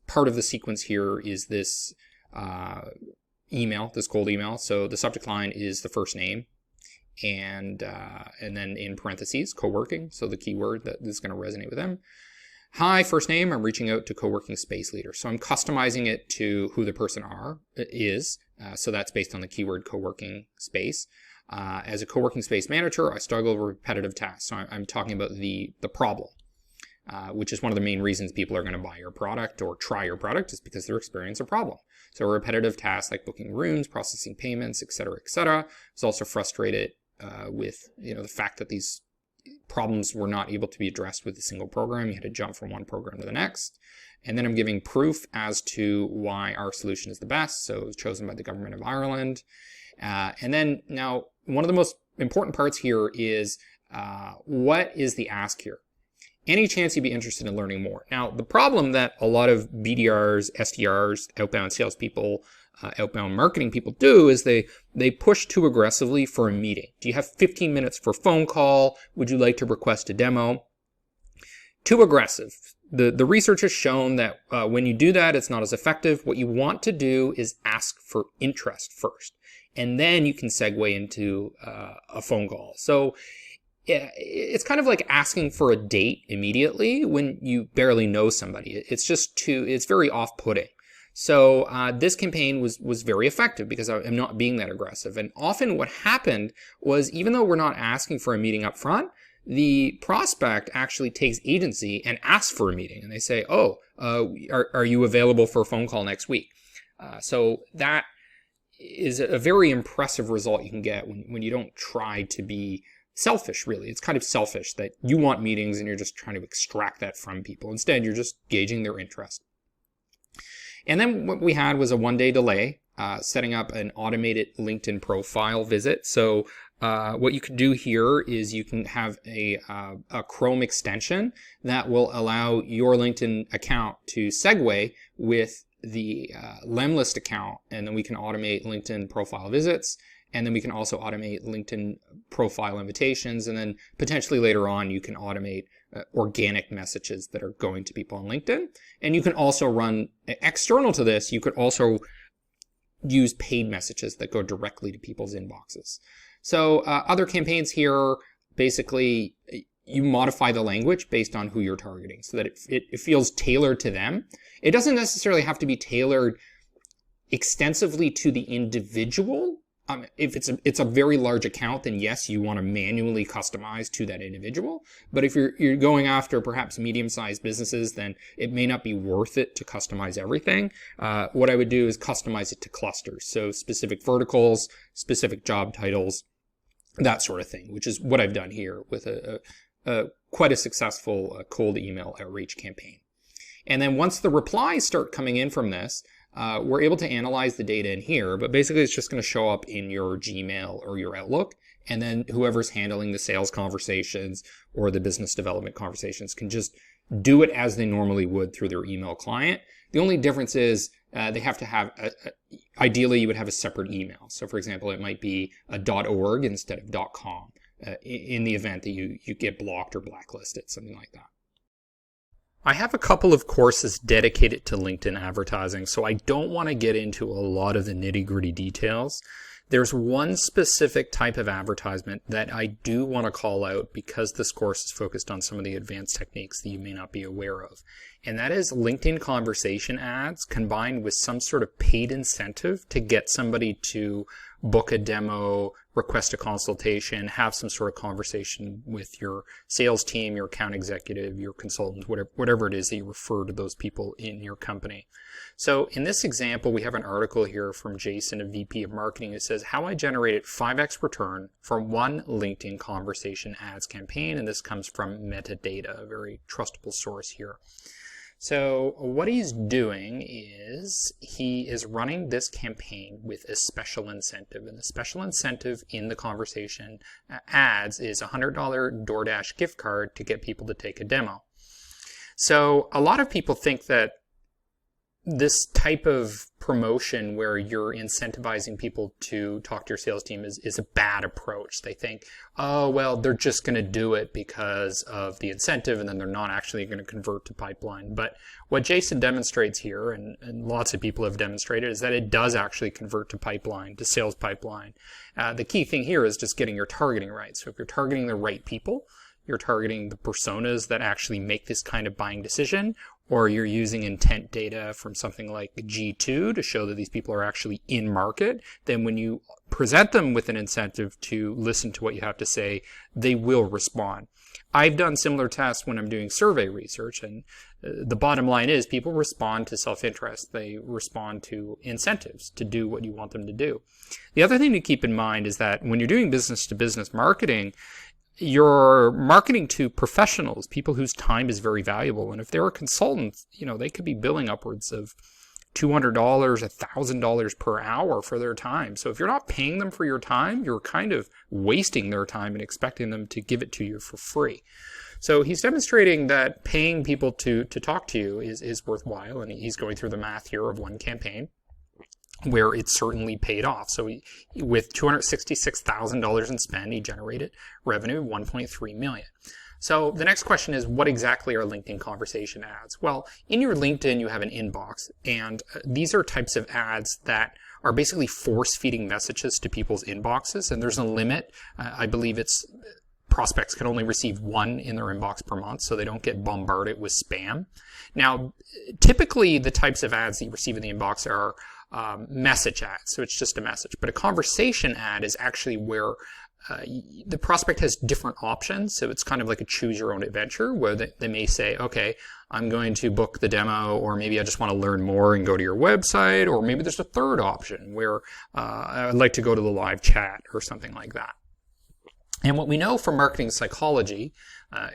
part of the sequence here is this email, this cold email. So the subject line is the first name, and then in parentheses, co-working. So the keyword that is going to resonate with them. Hi, first name. I'm reaching out to co-working space leader. So I'm customizing it to who the person is. So that's based on the keyword co-working space. As a co-working space manager, I struggle with repetitive tasks. So I'm talking about the problem, which is one of the main reasons people are going to buy your product or try your product, is because they're experiencing a problem. So repetitive tasks like booking rooms, processing payments, et cetera, et cetera. I was also frustrated with the fact that these problems were not able to be addressed with a single program. You had to jump from one program to the next. And then I'm giving proof as to why our solution is the best. So it was chosen by the government of Ireland. And then now one of the most important parts here is what is the ask here? Any chance you'd be interested in learning more? Now, the problem that a lot of BDRs, SDRs, outbound salespeople, outbound marketing people do is they push too aggressively for a meeting. Do you have 15 minutes for a phone call? Would you like to request a demo? Too aggressive. The research has shown that when you do that, it's not as effective. What you want to do is ask for interest first, and then you can segue into a phone call. So it's kind of like asking for a date immediately when you barely know somebody. It's very off-putting. So this campaign was very effective because I'm not being that aggressive. And often what happened was, even though we're not asking for a meeting up front, the prospect actually takes agency and asks for a meeting. And they say, are you available for a phone call next week? So that is a very impressive result you can get when you don't try to be selfish, really. It's kind of selfish that you want meetings and you're just trying to extract that from people. Instead, you're just gauging their interest. And then what we had was a 1-day delay, setting up an automated LinkedIn profile visit. So what you can do here is you can have a Chrome extension that will allow your LinkedIn account to segue with the Lemlist account, and then we can automate LinkedIn profile visits. And then we can also automate LinkedIn profile invitations. And then potentially later on, you can automate organic messages that are going to people on LinkedIn. And you can also run external to this. You could also use paid messages that go directly to people's inboxes. So other campaigns here, basically, you modify the language based on who you're targeting so that it feels tailored to them. It doesn't necessarily have to be tailored extensively to the individual. If it's a very large account, then yes, you want to manually customize to that individual. But if you're going after perhaps medium-sized businesses, then it may not be worth it to customize everything. What I would do is customize it to clusters. So specific verticals, specific job titles, that sort of thing, which is what I've done here with quite a successful cold email outreach campaign. And then once the replies start coming in from this, we're able to analyze the data in here, but basically it's just going to show up in your Gmail or your Outlook. And then whoever's handling the sales conversations or the business development conversations can just do it as they normally would through their email client. The only difference is they have to have, ideally you would have a separate email. So for example, it might be a .org instead of .com in the event that you get blocked or blacklisted, something like that. I have a couple of courses dedicated to LinkedIn advertising, so I don't want to get into a lot of the nitty-gritty details. There's one specific type of advertisement that I do want to call out because this course is focused on some of the advanced techniques that you may not be aware of. And that is LinkedIn conversation ads combined with some sort of paid incentive to get somebody to book a demo, request a consultation, have some sort of conversation with your sales team, your account executive, your consultant, whatever it is that you refer to those people in your company. So in this example, we have an article here from Jason, a VP of marketing, who says how I generated 5x return from one LinkedIn conversation ads campaign. And this comes from Metadata, a very trustable source here. So what he's doing is he is running this campaign with a special incentive. And the special incentive in the conversation ads is a $100 DoorDash gift card to get people to take a demo. So a lot of people think that this type of promotion where you're incentivizing people to talk to your sales team is a bad approach. They think, oh, well, they're just going to do it because of the incentive, and then they're not actually going to convert to pipeline. But what Jason demonstrates here, and lots of people have demonstrated, is that it does actually convert to pipeline, to sales pipeline. The key thing here is just getting your targeting right. So if you're targeting the right people, you're targeting the personas that actually make this kind of buying decision, or you're using intent data from something like G2 to show that these people are actually in market, then when you present them with an incentive to listen to what you have to say, they will respond. I've done similar tests when I'm doing survey research, and the bottom line is people respond to self-interest. They respond to incentives to do what you want them to do. The other thing to keep in mind is that when you're doing business-to-business marketing, you're marketing to professionals, people whose time is very valuable. And if they're a consultant, they could be billing upwards of $200, $1,000 per hour for their time. So if you're not paying them for your time, you're kind of wasting their time and expecting them to give it to you for free. So he's demonstrating that paying people to talk to you is worthwhile. And he's going through the math here of one campaign where it certainly paid off. So with $266,000 in spend, he generated revenue of $1.3 million. So the next question is, what exactly are LinkedIn conversation ads? Well, in your LinkedIn, you have an inbox, and these are types of ads that are basically force-feeding messages to people's inboxes, and there's a limit. I believe prospects can only receive one in their inbox per month, so they don't get bombarded with spam. Now, typically, the types of ads that you receive in the inbox are message ads, so it's just a message. But a conversation ad is actually where the prospect has different options, so it's kind of like a choose your own adventure where they may say, okay, I'm going to book the demo, or maybe I just want to learn more and go to your website, or maybe there's a third option where I'd like to go to the live chat or something like that. And what we know from marketing psychology,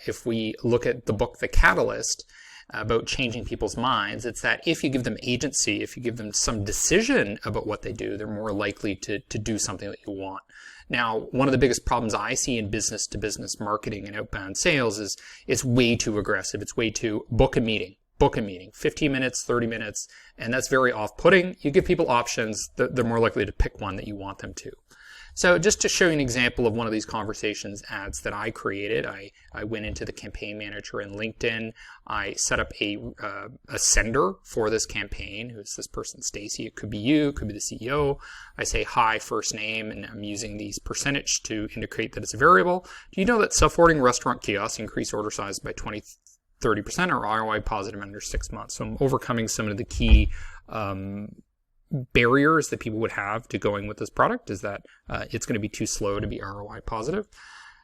if we look at the book The Catalyst, about changing people's minds, it's that if you give them agency, if you give them some decision about what they do, they're more likely to do something that you want. Now, one of the biggest problems I see in business-to-business marketing and outbound sales is it's way too aggressive. It's way too book a meeting, 15 minutes, 30 minutes, and that's very off-putting. You give people options, they're more likely to pick one that you want them to. So just to show you an example of one of these conversations ads that I created, I went into the campaign manager in LinkedIn. I set up a sender for this campaign. Who's this person, Stacy? It could be you, it could be the CEO. I say hi, first name, and I'm using these percentage to indicate that it's a variable. Do you know that self-ordering restaurant kiosks increase order size by 30% or ROI positive in under 6 months? So I'm overcoming some of the key barriers that people would have to going with this product is that it's going to be too slow to be ROI positive.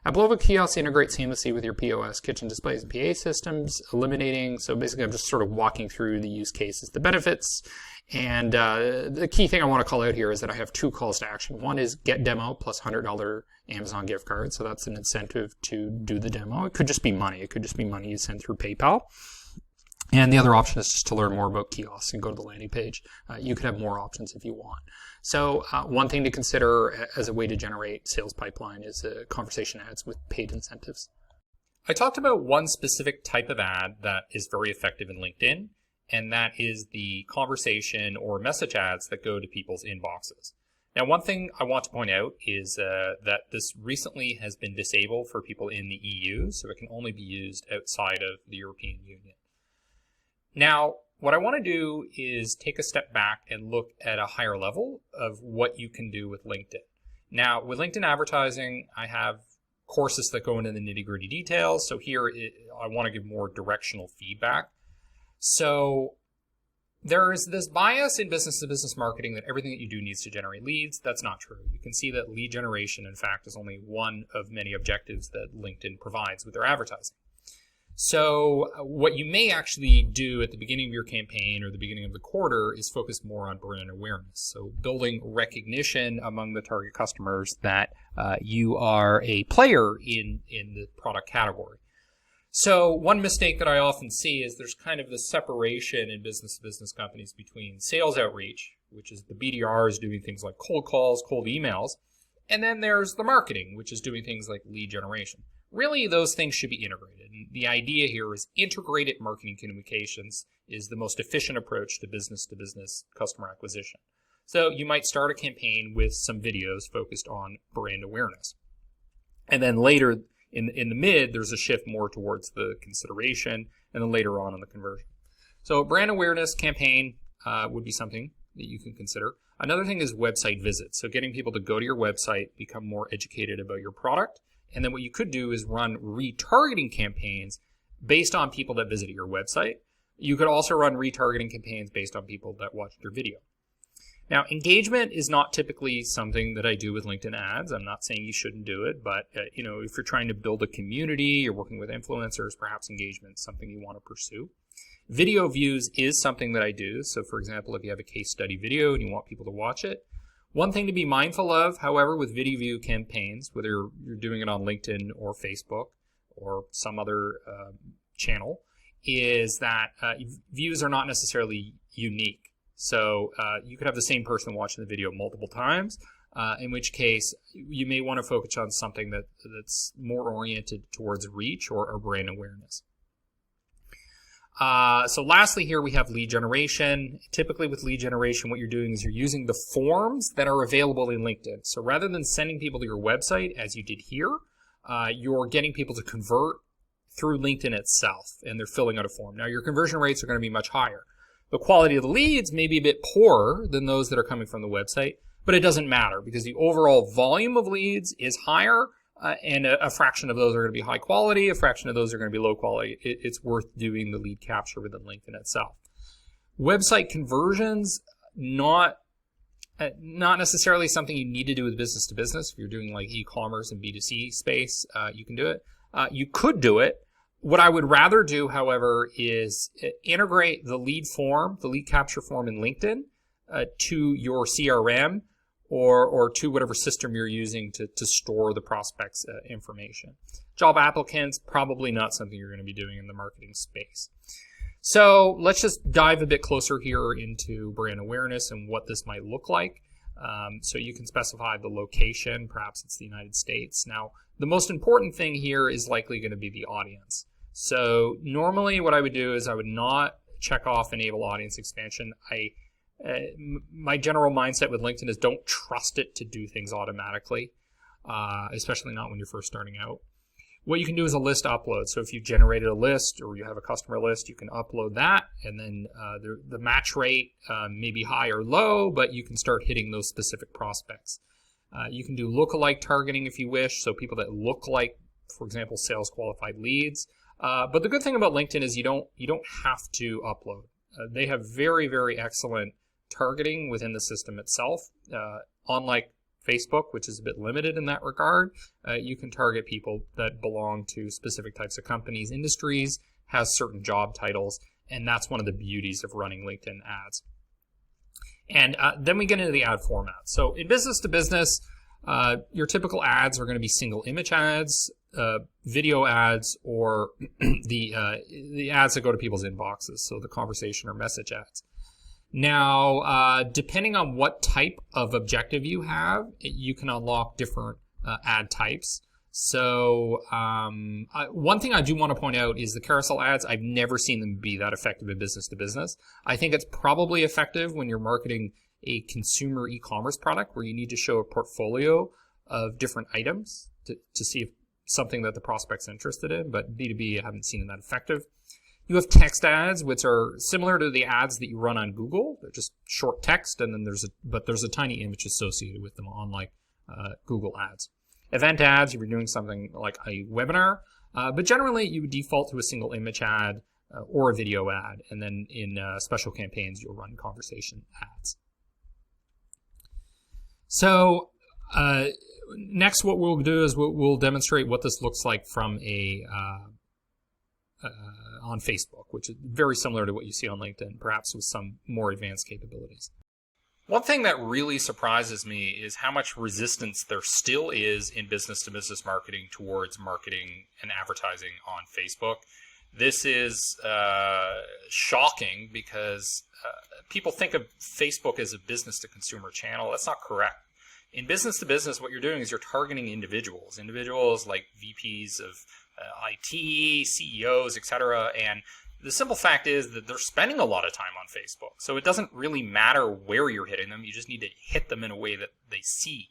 Upload kiosks integrate seamlessly with your POS, kitchen displays, and PA systems, eliminating. So basically, I'm just sort of walking through the use cases, the benefits. And the key thing I want to call out here is that I have two calls to action. One is get demo plus $100 Amazon gift card. So that's an incentive to do the demo. It could just be money. It could just be money you send through PayPal. And the other option is just to learn more about kiosks and go to the landing page. You could have more options if you want. So one thing to consider as a way to generate sales pipeline is conversation ads with paid incentives. I talked about one specific type of ad that is very effective in LinkedIn, and that is the conversation or message ads that go to people's inboxes. Now, one thing I want to point out is that this recently has been disabled for people in the EU, so it can only be used outside of the European Union. Now, what I want to do is take a step back and look at a higher level of what you can do with LinkedIn. Now, with LinkedIn advertising, I have courses that go into the nitty-gritty details. So here, I want to give more directional feedback. So there is this bias in business-to-business marketing that everything that you do needs to generate leads. That's not true. You can see that lead generation, in fact, is only one of many objectives that LinkedIn provides with their advertising. So what you may actually do at the beginning of your campaign or the beginning of the quarter is focus more on brand awareness. So building recognition among the target customers that you are a player in the product category. So one mistake that I often see is there's kind of this separation in business-to-business companies between sales outreach, which is the BDRs doing things like cold calls, cold emails, and then there's the marketing, which is doing things like lead generation. Really, those things should be integrated. And the idea here is integrated marketing communications is the most efficient approach to business customer acquisition. So you might start a campaign with some videos focused on brand awareness. And then later in the mid, there's a shift more towards the consideration, and then later on in the conversion. So a brand awareness campaign would be something that you can consider. Another thing is website visits. So getting people to go to your website, become more educated about your product. And then what you could do is run retargeting campaigns based on people that visited your website. You could also run retargeting campaigns based on people that watched your video. Now, engagement is not typically something that I do with LinkedIn ads. I'm not saying you shouldn't do it, but if you're trying to build a community, you're working with influencers, perhaps engagement is something you want to pursue. Video views is something that I do. So, for example, if you have a case study video and you want people to watch it, one thing to be mindful of, however, with video view campaigns, whether you're doing it on LinkedIn or Facebook or some other channel, is that views are not necessarily unique. So you could have the same person watching the video multiple times, in which case you may want to focus on something that's more oriented towards reach or brand awareness. So lastly here we have lead generation. Typically with lead generation, what you're doing is you're using the forms that are available in LinkedIn. So rather than sending people to your website, as you did here, you're getting people to convert through LinkedIn itself, and they're filling out a form. Now your conversion rates are going to be much higher. The quality of the leads may be a bit poorer than those that are coming from the website, but it doesn't matter because the overall volume of leads is higher, and a fraction of those are going to be high quality, a fraction of those are going to be low quality. It's worth doing the lead capture within LinkedIn itself. Website conversions, not necessarily something you need to do with business to business. If you're doing like e-commerce and B2C space, you can do it. You could do it. What I would rather do, however, is integrate the lead capture form in LinkedIn to your CRM or to whatever system you're using to store the prospect's information. Job applicants, probably not something you're going to be doing in the marketing space. So let's just dive a bit closer here into brand awareness and what this might look like. So you can specify the location, perhaps it's the United States. Now, the most important thing here is likely going to be the audience. So normally what I would do is I would not check off enable audience expansion. My general mindset with LinkedIn is don't trust it to do things automatically, especially not when you're first starting out. What you can do is a list upload. So if you've generated a list or you have a customer list, you can upload that, and then the match rate may be high or low, but you can start hitting those specific prospects. You can do lookalike targeting if you wish, so people that look like, for example, sales qualified leads. But the good thing about LinkedIn is you don't have to upload. They have very, very excellent targeting within the system itself. Unlike Facebook, which is a bit limited in that regard, you can target people that belong to specific types of companies, industries, has certain job titles, and that's one of the beauties of running LinkedIn ads. And then we get into the ad format. So in business to business, your typical ads are going to be single image ads, video ads, or the ads that go to people's inboxes, so the conversation or message ads. Now, depending on what type of objective you have, you can unlock different ad types. So one thing I do want to point out is the carousel ads. I've never seen them be that effective in business to business. I think it's probably effective when you're marketing a consumer e-commerce product where you need to show a portfolio of different items to see if something that the prospect's interested in, but B2B I haven't seen that effective. You have text ads, which are similar to the ads that you run on Google. They're just short text, and then there's a tiny image associated with them, unlike Google ads. Event ads, if you're doing something like a webinar, but generally you would default to a single image ad or a video ad, and then in special campaigns you'll run conversation ads. So next, what we'll do is we'll demonstrate what this looks like from on Facebook, which is very similar to what you see on LinkedIn, perhaps with some more advanced capabilities. One thing that really surprises me is how much resistance there still is in business-to-business marketing towards marketing and advertising on Facebook. This is shocking because people think of Facebook as a business-to-consumer channel. That's not correct. In business-to-business, what you're doing is you're targeting individuals like VPs of IT, CEOs, etc. And the simple fact is that they're spending a lot of time on Facebook. So it doesn't really matter where you're hitting them. You just need to hit them in a way that they see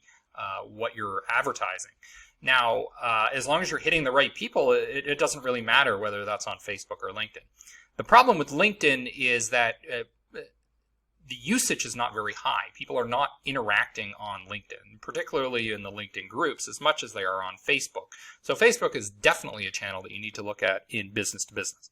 what you're advertising. Now, as long as you're hitting the right people, it doesn't really matter whether that's on Facebook or LinkedIn. The problem with LinkedIn is that the usage is not very high. People are not interacting on LinkedIn, particularly in the LinkedIn groups, as much as they are on Facebook. So Facebook is definitely a channel that you need to look at in business to business.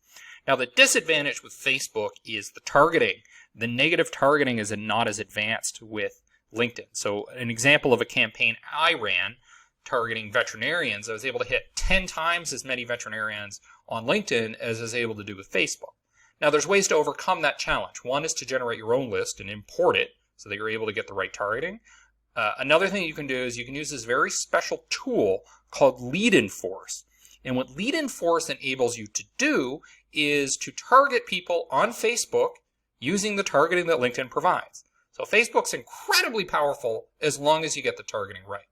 Now, the disadvantage with Facebook is the targeting. The negative targeting is not as advanced with LinkedIn. So an example of a campaign I ran targeting veterinarians, I was able to hit 10 times as many veterinarians on LinkedIn as I was able to do with Facebook. Now, there's ways to overcome that challenge. One is to generate your own list and import it so that you're able to get the right targeting. Another thing you can do is you can use this very special tool called Lead Enforce. And what Lead Enforce enables you to do is to target people on Facebook using the targeting that LinkedIn provides. So Facebook's incredibly powerful as long as you get the targeting right.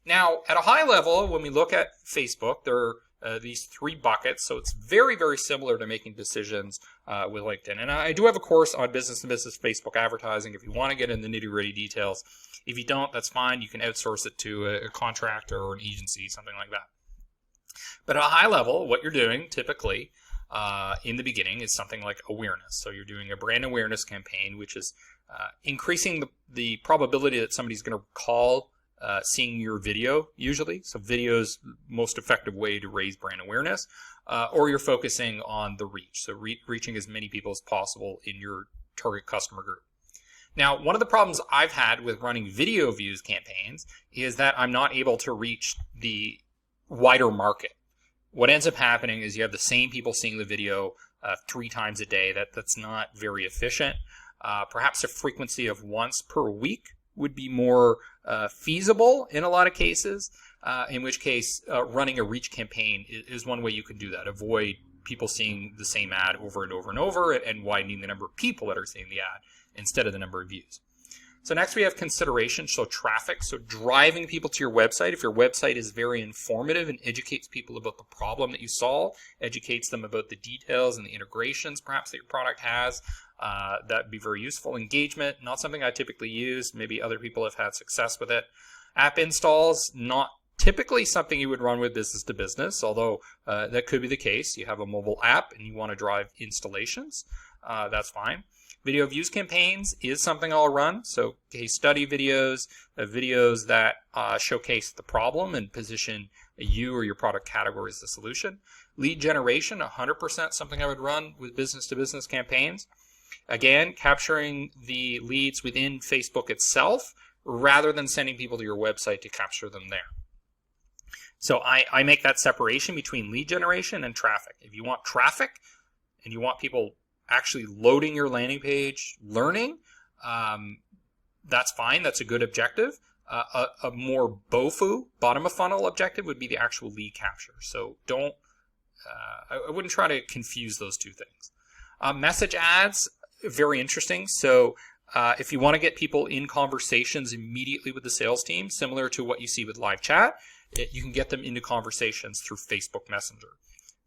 Now, at a high level, when we look at Facebook, there are these three buckets. So it's very, very similar to making decisions with LinkedIn. And I do have a course on business-to-business Facebook advertising if you want to get in the nitty-gritty details. If you don't, that's fine. You can outsource it to a contractor or an agency, something like that. But at a high level, what you're doing typically in the beginning is something like awareness. So you're doing a brand awareness campaign, which is increasing the probability that somebody's going to recall seeing your video, usually. So video is the most effective way to raise brand awareness. Or you're focusing on the reach. So reaching as many people as possible in your target customer group. Now, one of the problems I've had with running video views campaigns is that I'm not able to reach the wider market. What ends up happening is you have the same people seeing the video 3 times a day. That's not very efficient. Perhaps a frequency of once per week would be more feasible in a lot of cases, in which case running a reach campaign is one way you can do that. Avoid people seeing the same ad over and over and over and widening the number of people that are seeing the ad instead of the number of views. So next we have consideration, so traffic, so driving people to your website. If your website is very informative and educates people about the problem that you solve, educates them about the details and the integrations perhaps that your product has, that'd be very useful. Engagement, not something I typically use. Maybe other people have had success with it. App installs, not typically something you would run with business to business, although that could be the case. You have a mobile app and you want to drive installations. That's fine. Video views campaigns is something I'll run. So case study videos, videos that showcase the problem and position you or your product category as the solution. Lead generation, 100% something I would run with business-to-business campaigns. Again, capturing the leads within Facebook itself rather than sending people to your website to capture them there. So I make that separation between lead generation and traffic. If you want traffic and you want people actually loading your landing page, learning, that's fine. That's a good objective. A more BOFU, bottom of funnel objective would be the actual lead capture. So I wouldn't try to confuse those two things. Message ads, very interesting. So if you want to get people in conversations immediately with the sales team, similar to what you see with live chat, you can get them into conversations through Facebook Messenger.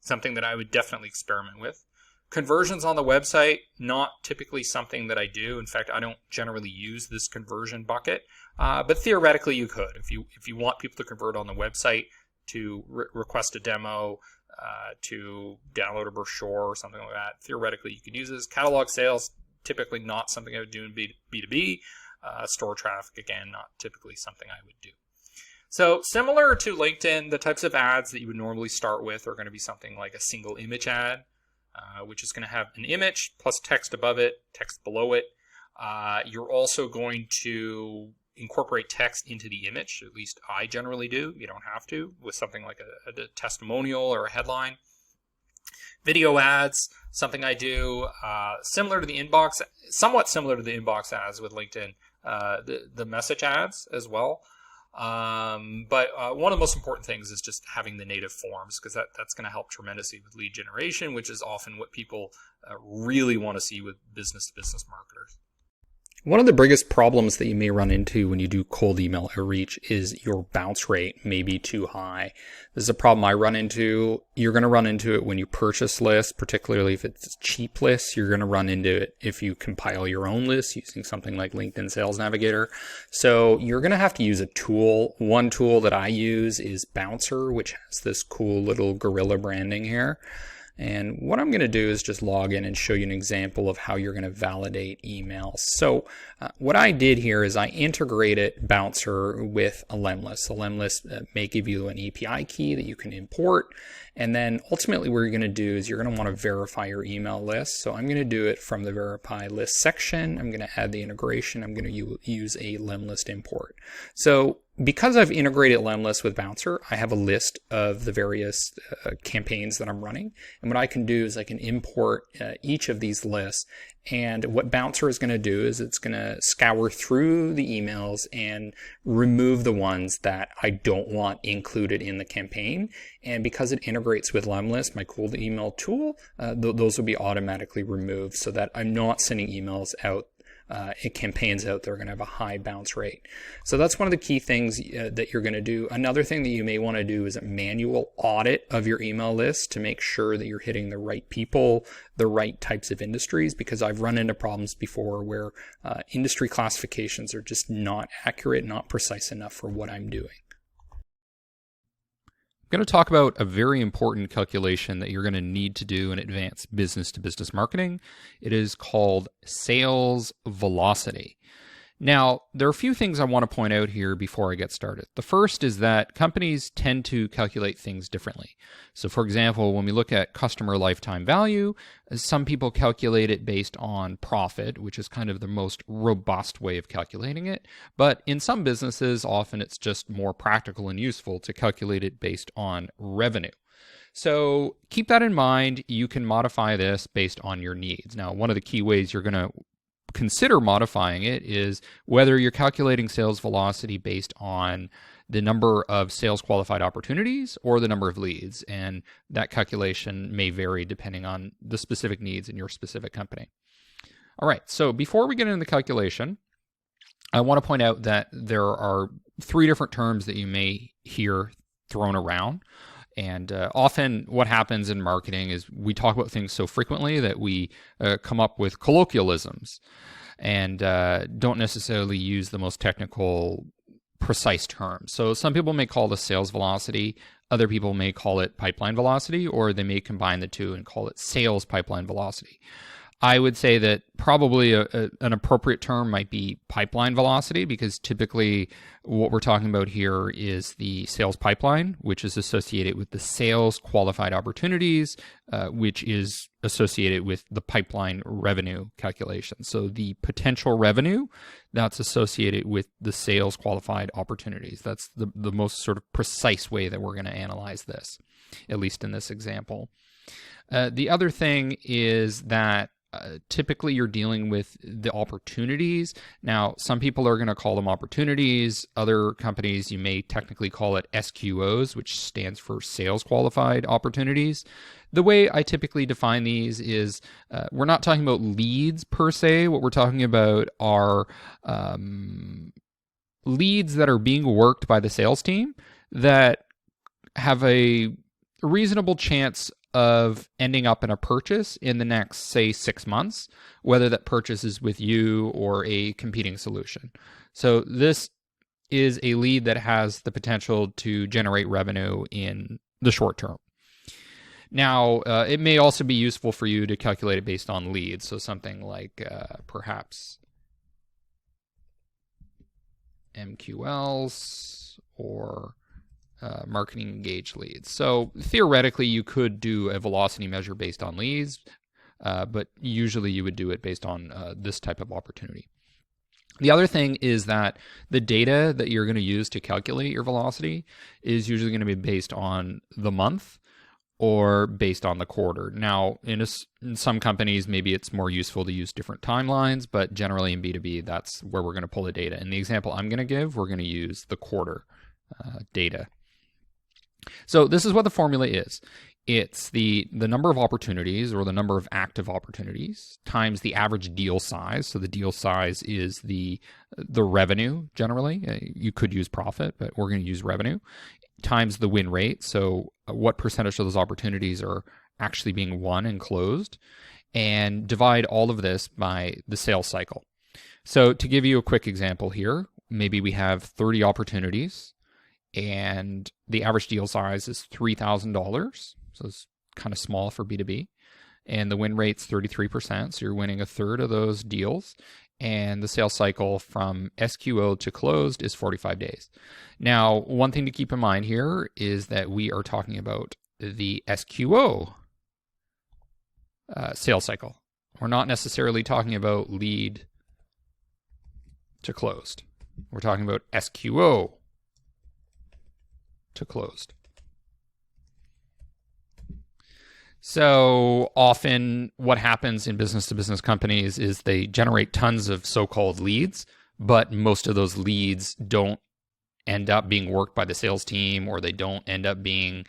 Something that I would definitely experiment with. Conversions on the website, not typically something that I do. In fact, I don't generally use this conversion bucket, but theoretically you could. If you want people to convert on the website to request a demo, to download a brochure or something like that, theoretically you could use this. Catalog sales, typically not something I would do in B2B. Store traffic, again, not typically something I would do. So similar to LinkedIn, the types of ads that you would normally start with are going to be something like a single image ad, which is going to have an image plus text above it, text below it. You're also going to incorporate text into the image, at least I generally do. You don't have to, with something like a testimonial or a headline. Video ads, something I do, similar to the inbox, somewhat similar to the inbox ads with LinkedIn. the message ads as well. But one of the most important things is just having the native forms, because that's going to help tremendously with lead generation, which is often what people really want to see with business-to-business marketers. One of the biggest problems that you may run into when you do cold email outreach is your bounce rate may be too high. This is a problem I run into. You're going to run into it when you purchase lists, particularly if it's cheap lists. You're going to run into it if you compile your own lists using something like LinkedIn Sales Navigator. So you're going to have to use a tool. One tool that I use is Bouncer, which has this cool little gorilla branding here. And what I'm going to do is just log in and show you an example of how you're going to validate emails. So what I did here is I integrated Bouncer with a Lemlist. A Lemlist may give you an API key that you can import. And then ultimately what you're going to do is you're going to want to verify your email list. So I'm going to do it from the verify list section. I'm going to add the integration. I'm going to use a Lemlist import. So because I've integrated Lemlist with Bouncer, I have a list of the various campaigns that I'm running. And what I can do is I can import each of these lists. And what Bouncer is going to do is it's going to scour through the emails and remove the ones that I don't want included in the campaign. And because it integrates with Lemlist, my cold email tool, those will be automatically removed so that I'm not sending emails out campaigns out that are going to have a high bounce rate. So that's one of the key things that you're going to do. Another thing that you may want to do is a manual audit of your email list to make sure that you're hitting the right people, the right types of industries, because I've run into problems before where industry classifications are just not accurate, not precise enough for what I'm doing. I'm going to talk about a very important calculation that you're going to need to do in advanced business-to-business marketing. It is called sales velocity. Now, there are a few things I want to point out here before I get started. The first is that companies tend to calculate things differently. So, for example, when we look at customer lifetime value, some people calculate it based on profit, which is kind of the most robust way of calculating it. But in some businesses, often it's just more practical and useful to calculate it based on revenue. So keep that in mind. You can modify this based on your needs. Now, one of the key ways you're going to consider modifying it is whether you're calculating sales velocity based on the number of sales qualified opportunities or the number of leads. And that calculation may vary depending on the specific needs in your specific company. All right, so before we get into the calculation, I want to point out that there are three different terms that you may hear thrown around. And often what happens in marketing is we talk about things so frequently that we come up with colloquialisms and don't necessarily use the most technical, precise terms. So some people may call this sales velocity, other people may call it pipeline velocity, or they may combine the two and call it sales pipeline velocity. I would say that probably an appropriate term might be pipeline velocity, because typically what we're talking about here is the sales pipeline, which is associated with the sales qualified opportunities, which is associated with the pipeline revenue calculation. So the potential revenue that's associated with the sales qualified opportunities. That's the most sort of precise way that we're going to analyze this, at least in this example. The other thing is that typically you're dealing with the opportunities. Now, some people are going to call them opportunities. Other companies, you may technically call it SQOs, which stands for sales qualified opportunities. The way I typically define these is we're not talking about leads per se. What we're talking about are leads that are being worked by the sales team that have a reasonable chance of ending up in a purchase in the next, say, 6 months, whether that purchase is with you or a competing solution. So this is a lead that has the potential to generate revenue in the short term. Now, it may also be useful for you to calculate it based on leads. So something like perhaps MQLs or marketing engaged leads. So theoretically, you could do a velocity measure based on leads, but usually you would do it based on this type of opportunity. The other thing is that the data that you're going to use to calculate your velocity is usually going to be based on the month or based on the quarter. Now, in some companies, maybe it's more useful to use different timelines, but generally in B2B, that's where we're going to pull the data. In the example I'm going to give, we're going to use the quarter data. So this is what the formula is. It's the number of opportunities, or the number of active opportunities, times the average deal size. So the deal size is the revenue generally. You could use profit, but we're going to use revenue, times the win rate. So what percentage of those opportunities are actually being won and closed, and divide all of this by the sales cycle. So to give you a quick example here, maybe we have 30 opportunities and the average deal size is $3,000. So it's kind of small for B2B. And the win rate's 33%. So you're winning a third of those deals. And the sales cycle from SQO to closed is 45 days. Now, one thing to keep in mind here is that we are talking about the SQO sales cycle. We're not necessarily talking about lead to closed. We're talking about SQO to closed. So often what happens in business-to-business companies is they generate tons of so-called leads, but most of those leads don't end up being worked by the sales team, or they don't end up being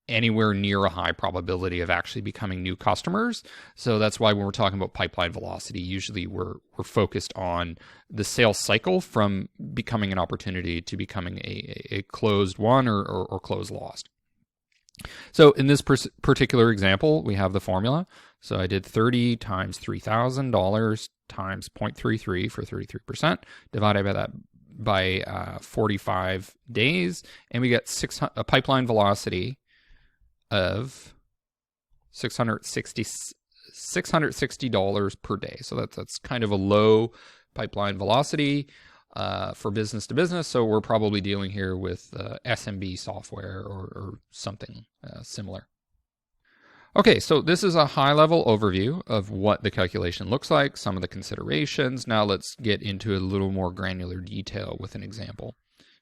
anywhere near a high probability of actually becoming new customers. So that's why when we're talking about pipeline velocity, usually we're focused on the sales cycle from becoming an opportunity to becoming a closed won or closed lost. So in this particular example, we have the formula. So I did 30 times $3,000 times 0.33 for 33%, divided by that by 45 days, and we get a pipeline velocity of $660 per day. So that's kind of a low pipeline velocity for business to business. So we're probably dealing here with SMB software or something similar. Okay, so this is a high-level overview of what the calculation looks like, some of the considerations. Now let's get into a little more granular detail with an example.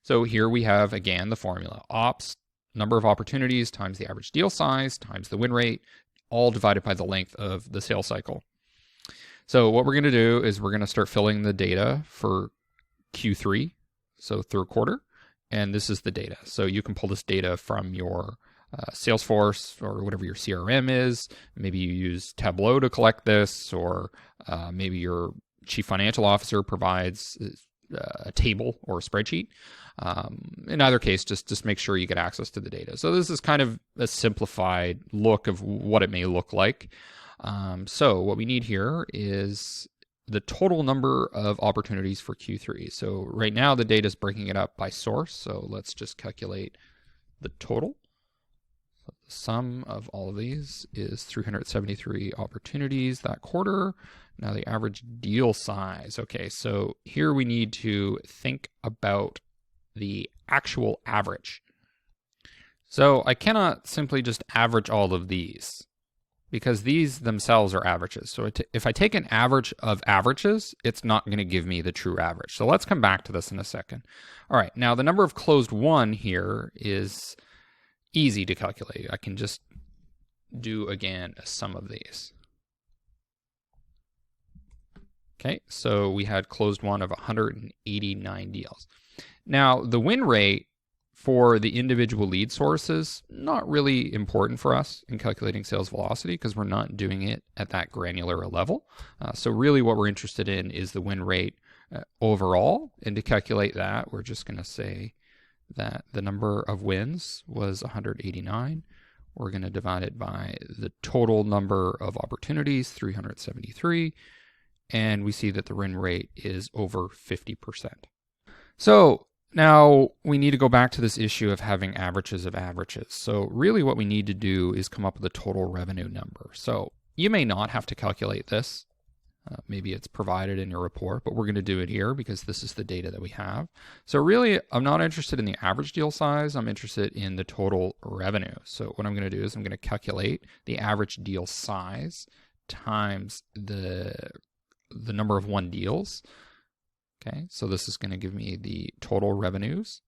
So here we have, again, the formula. Ops, number of opportunities, times the average deal size, times the win rate, all divided by the length of the sales cycle. So what we're going to do is we're going to start filling the data for Q3, so third quarter, and this is the data. So you can pull this data from your Salesforce or whatever your CRM is. Maybe you use Tableau to collect this, or maybe your chief financial officer provides a table or a spreadsheet. In either case, just make sure you get access to the data. So this is kind of a simplified look of what it may look like. So what we need here is the total number of opportunities for Q3. So right now the data is breaking it up by source. So let's just calculate the total. So the sum of all of these is 373 opportunities that quarter. Now the average deal size. Okay, so here we need to think about the actual average. So I cannot simply just average all of these, because these themselves are averages. So if I take an average of averages, it's not going to give me the true average. So let's come back to this in a second. All right, now the number of closed won here is easy to calculate. I can just do, again, a sum of these. Okay, so we had closed won of 189 deals. Now, the win rate for the individual lead sources, not really important for us in calculating sales velocity, because we're not doing it at that granular a level. So really what we're interested in is the win rate overall. And to calculate that, we're just going to say that the number of wins was 189. We're going to divide it by the total number of opportunities, 373. And we see that the win rate is over 50%. So now we need to go back to this issue of having averages of averages. So really what we need to do is come up with a total revenue number. So you may not have to calculate this. Maybe it's provided in your report, but we're going to do it here because this is the data that we have. So really, I'm not interested in the average deal size. I'm interested in the total revenue. So what I'm going to do is I'm going to calculate the average deal size times the number of won deals. Okay, so this is going to give me the total revenues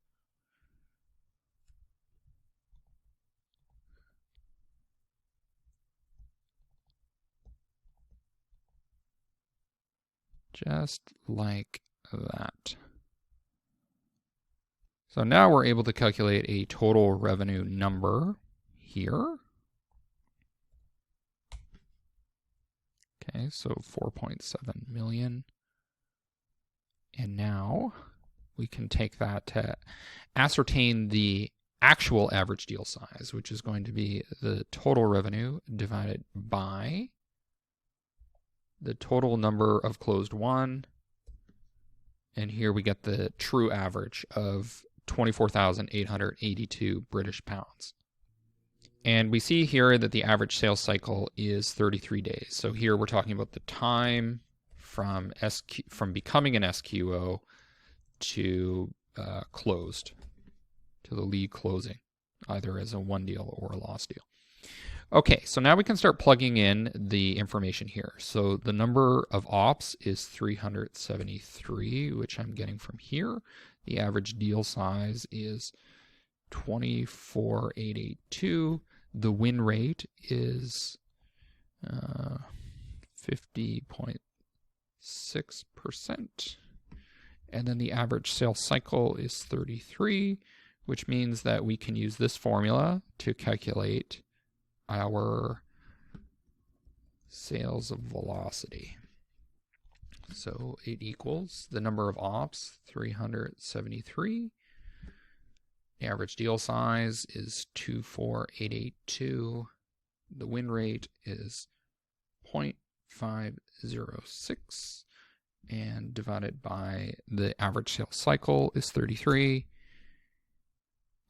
Just like that. So now we're able to calculate a total revenue number here. Okay, so 4.7 million. And now we can take that to ascertain the actual average deal size, which is going to be the total revenue divided by the total number of closed won. And here we get the true average of 24,882 British pounds. And we see here that the average sales cycle is 33 days. So here we're talking about the time from becoming an SQO to closed, to the lead closing, either as a won deal or a lost deal. Okay, so now we can start plugging in the information here. So the number of ops is 373, which I'm getting from here. The average deal size is 24,882. The win rate is 50.6%. And then the average sales cycle is 33, which means that we can use this formula to calculate our sales velocity. So it equals the number of ops, 373. The average deal size is 24,882. The win rate is 0.506, and divided by the average sales cycle is 33.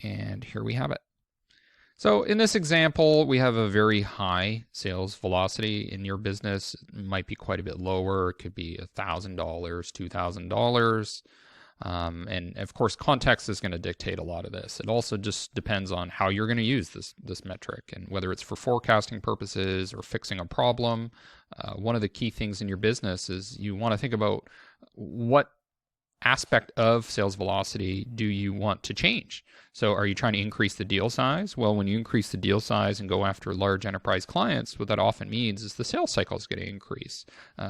And here we have it. So in this example, we have a very high sales velocity. In your business, it might be quite a bit lower. It could be $1,000, $2,000. And of course, context is going to dictate a lot of this. It also just depends on how you're going to use this metric, and whether it's for forecasting purposes or fixing a problem. One of the key things in your business is you want to think about what aspect of sales velocity do you want to change. So are you trying to increase the deal size? Well, when you increase the deal size and go after large enterprise clients, what that often means is the sales cycle is going to increase.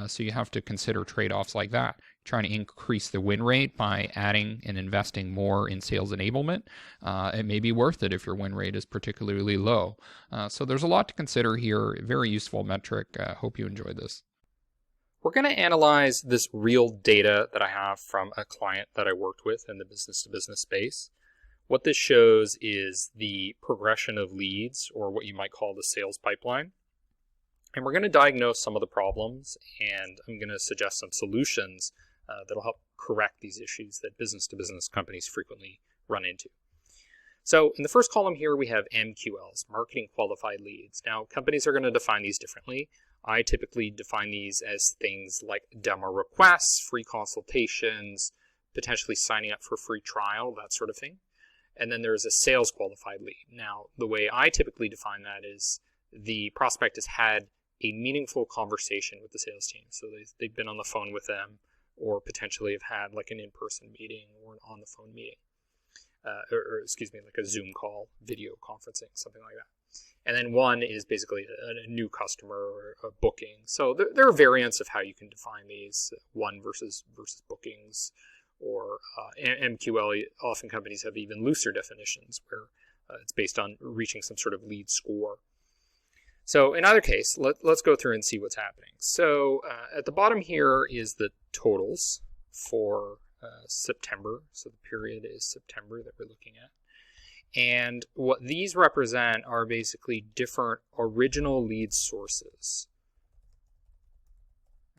So you have to consider trade-offs like that. Trying to increase the win rate by adding and investing more in sales enablement. It may be worth it if your win rate is particularly low. So there's a lot to consider here. Very useful metric. Hope you enjoyed this. We're going to analyze this real data that I have from a client that I worked with in the business-to-business space. What this shows is the progression of leads, or what you might call the sales pipeline. And we're going to diagnose some of the problems, and I'm going to suggest some solutions that'll help correct these issues that business-to-business companies frequently run into. So in the first column here, we have MQLs, marketing qualified leads. Now, companies are going to define these differently. I typically define these as things like demo requests, free consultations, potentially signing up for a free trial, that sort of thing. And then there's a sales qualified lead. Now, the way I typically define that is the prospect has had a meaningful conversation with the sales team. So they've been on the phone with them, or potentially have had like an in-person meeting or an on-the-phone meeting. Like a Zoom call, video conferencing, something like that. And then one is basically a new customer or a booking. So there are variants of how you can define these, one versus bookings, or MQL. Often companies have even looser definitions where it's based on reaching some sort of lead score. So in either case, let's go through and see what's happening. So at the bottom here is the totals for September. So the period is September that we're looking at. And what these represent are basically different original lead sources.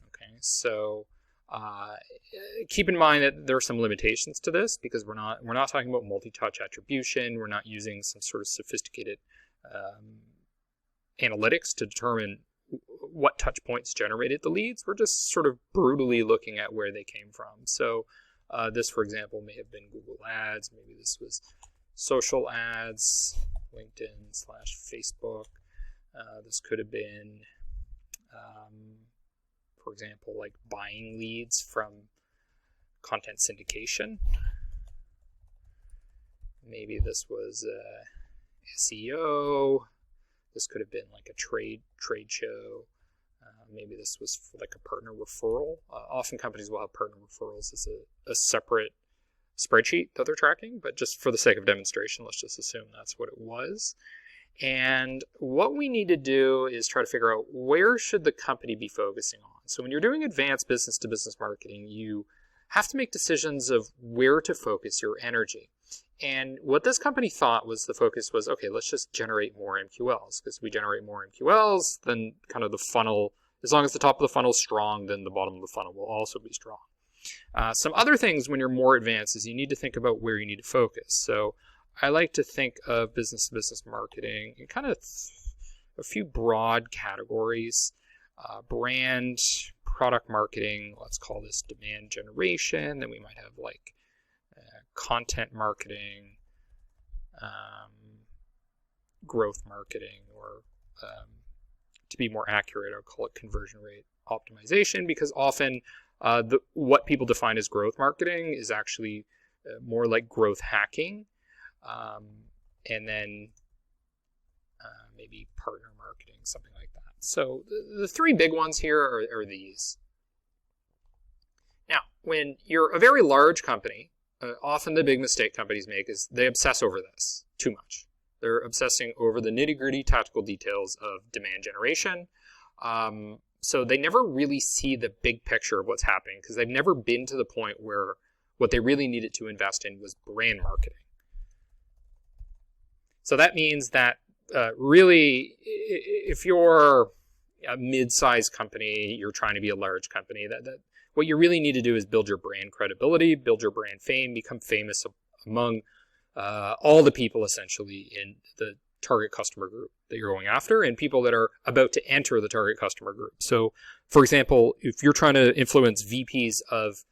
Okay, so keep in mind that there are some limitations to this, because we're not talking about multi-touch attribution. We're not using some sort of sophisticated analytics to determine what touch points generated the leads. We're just sort of brutally looking at where they came from. So this, for example, may have been Google Ads. Maybe this was social ads, LinkedIn/Facebook. This could have been, for example, like buying leads from content syndication. Maybe this was SEO. This could have been like a trade show. maybe this was for like a partner referral. Often companies will have partner referrals as a separate spreadsheet that they're tracking, but just for the sake of demonstration, let's just assume that's what it was. And what we need to do is try to figure out where should the company be focusing on. So when you're doing advanced business-to-business marketing, you have to make decisions of where to focus your energy. And what this company thought was the focus was, okay, let's just generate more MQLs, because we generate more MQLs, then kind of the funnel, as long as the top of the funnel is strong, then the bottom of the funnel will also be strong. Some other things when you're more advanced is you need to think about where you need to focus. So I like to think of business-to-business marketing in kind of a few broad categories. Brand, product marketing, let's call this demand generation. Then we might have like content marketing, growth marketing, or to be more accurate, I'll call it conversion rate optimization, because often what people define as growth marketing is actually more like growth hacking, and then maybe partner marketing, something like that. So the three big ones here are these. Now, when you're a very large company, often the big mistake companies make is they obsess over this too much. They're obsessing over the nitty-gritty tactical details of demand generation. So they never really see the big picture of what's happening, because they've never been to the point where what they really needed to invest in was brand marketing. So that means that really, if you're a mid-sized company, you're trying to be a large company, that what you really need to do is build your brand credibility, build your brand fame, become famous among all the people essentially in the target customer group that you're going after, and people that are about to enter the target customer group. So, for example, if you're trying to influence VPs of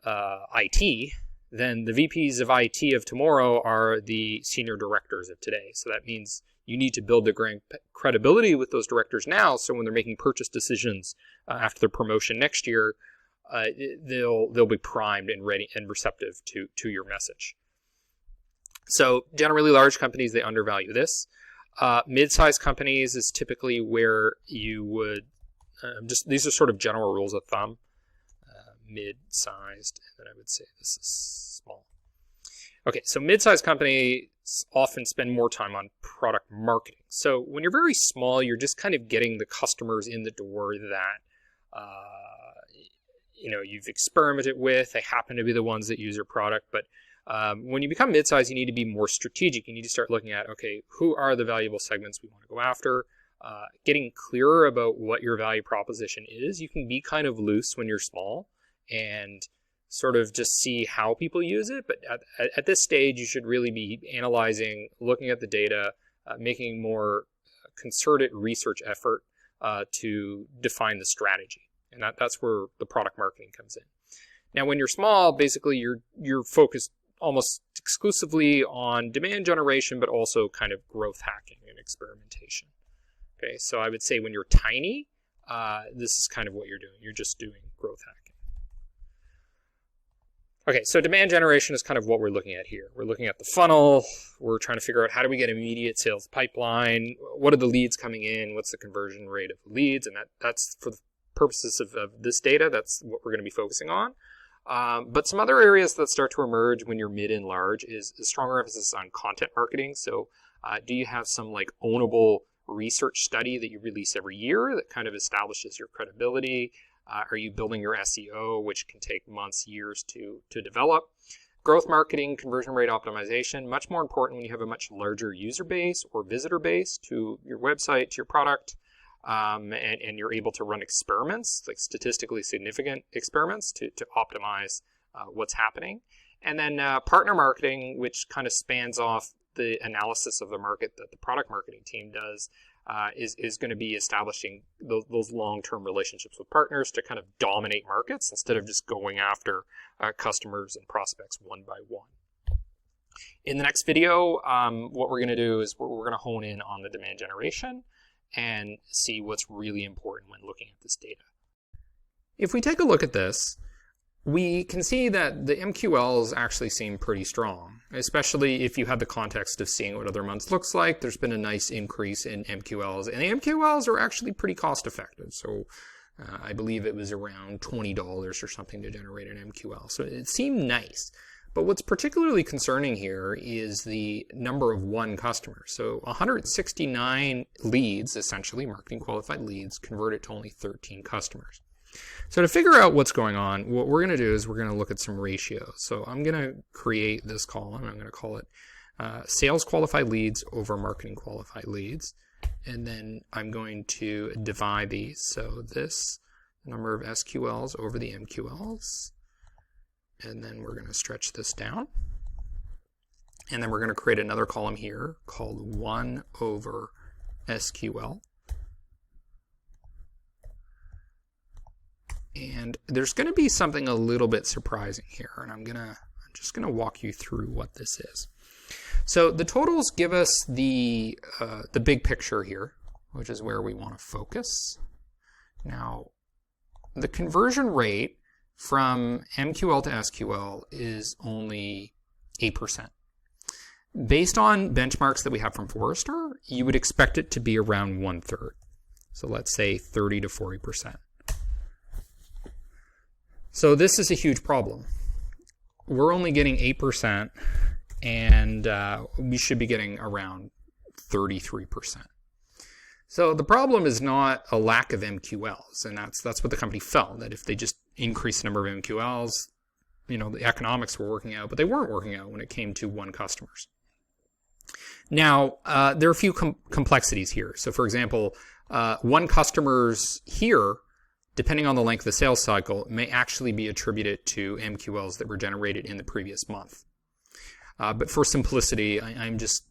IT, then the VPs of IT of tomorrow are the senior directors of today. So that means you need to build the credibility with those directors now, so when they're making purchase decisions after their promotion next year, they'll be primed and ready and receptive to your message. So generally large companies, they undervalue this. Mid-sized companies is typically where you would, these are sort of general rules of thumb. Mid-sized, and then I would say this is small. Okay, so mid-sized companies often spend more time on product marketing. So when you're very small, you're just kind of getting the customers in the door that you've experimented with. They happen to be the ones that use your product, but when you become mid-sized, you need to be more strategic. You need to start looking at, okay, who are the valuable segments we want to go after? Getting clearer about what your value proposition is. You can be kind of loose when you're small and sort of just see how people use it. But at this stage, you should really be analyzing, looking at the data, making more concerted research effort to define the strategy. And that's where the product marketing comes in. Now, when you're small, basically you're focused almost exclusively on demand generation, but also kind of growth hacking and experimentation. Okay, so I would say when you're tiny, this is kind of what you're doing. You're just doing growth hacking. Okay, so demand generation is kind of what we're looking at here. We're looking at the funnel. We're trying to figure out how do we get immediate sales pipeline? What are the leads coming in? What's the conversion rate of the leads? And that's for the purposes of this data, that's what we're going to be focusing on. But some other areas that start to emerge when you're mid and large is a stronger emphasis on content marketing. So do you have some like ownable research study that you release every year that kind of establishes your credibility? Are you building your SEO, which can take months, years to develop? Growth marketing, conversion rate optimization, much more important when you have a much larger user base or visitor base to your website, to your product, and you're able to run experiments, like statistically significant experiments to optimize what's happening. And then partner marketing, which kind of spans off the analysis of the market that the product marketing team does, is going to be establishing those long-term relationships with partners to kind of dominate markets instead of just going after customers and prospects one by one. In the next video, what we're going to do is we're going to hone in on the demand generation and see what's really important when looking at this data. If we take a look at this, we can see that the MQLs actually seem pretty strong, especially if you have the context of seeing what other months looks like. There's been a nice increase in MQLs, and the MQLs are actually pretty cost effective. So I believe it was around $20 or something to generate an MQL. So it seemed nice. But what's particularly concerning here is the number of one customers. So 169 leads, essentially marketing qualified leads, converted to only 13 customers. So to figure out what's going on, what we're going to do is we're going to look at some ratios. So I'm going to create this column. I'm going to call it sales qualified leads over marketing qualified leads. And then I'm going to divide these. So this number of SQLs over the MQLs. And then we're going to stretch this down. And then we're going to create another column here called 1 over SQL. And there's going to be something a little bit surprising here. And I'm just going to walk you through what this is. So the totals give us the big picture here, which is where we want to focus. Now, the conversion rate from MQL to SQL is only 8%. Based on benchmarks that we have from Forrester, you would expect it to be around 1/3. So let's say 30 to 40%. So this is a huge problem. We're only getting 8%, and we should be getting around 33%. So the problem is not a lack of MQLs, and that's what the company felt, that if they just increased the number of MQLs, the economics were working out, but they weren't working out when it came to one customers. Now, there are a few complexities here. So for example, one customers here, depending on the length of the sales cycle, may actually be attributed to MQLs that were generated in the previous month. But for simplicity, I'm just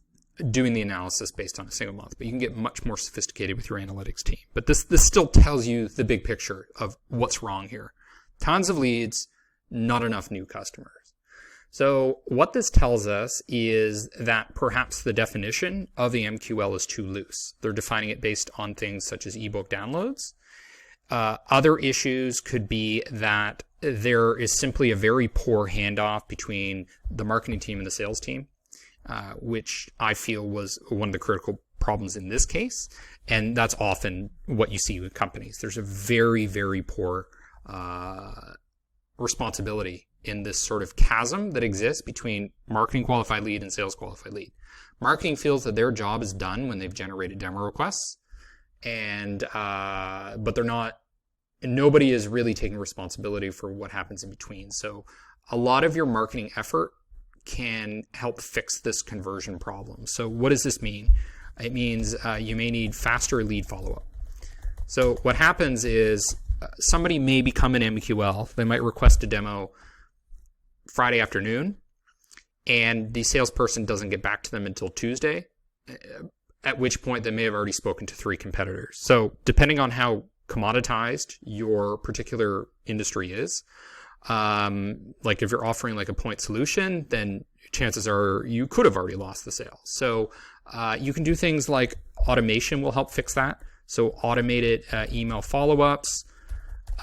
doing the analysis based on a single month, but you can get much more sophisticated with your analytics team. But this still tells you the big picture of what's wrong here. Tons of leads, not enough new customers. So what this tells us is that perhaps the definition of the MQL is too loose. They're defining it based on things such as ebook downloads. Other issues could be that there is simply a very poor handoff between the marketing team and the sales team, which I feel was one of the critical problems in this case. And that's often what you see with companies. There's a very, very poor responsibility in this sort of chasm that exists between marketing qualified lead and sales qualified lead. Marketing feels that their job is done when they've generated demo requests, but they're not. Nobody is really taking responsibility for what happens in between. So a lot of your marketing effort can help fix this conversion problem. So what does this mean? It means you may need faster lead follow-up. So what happens is somebody may become an MQL. They might request a demo Friday afternoon, and the salesperson doesn't get back to them until Tuesday, at which point they may have already spoken to 3 competitors. So depending on how commoditized your particular industry is, like if you're offering like a point solution, then chances are you could have already lost the sale. So you can do things like automation will help fix that. So automated email follow-ups.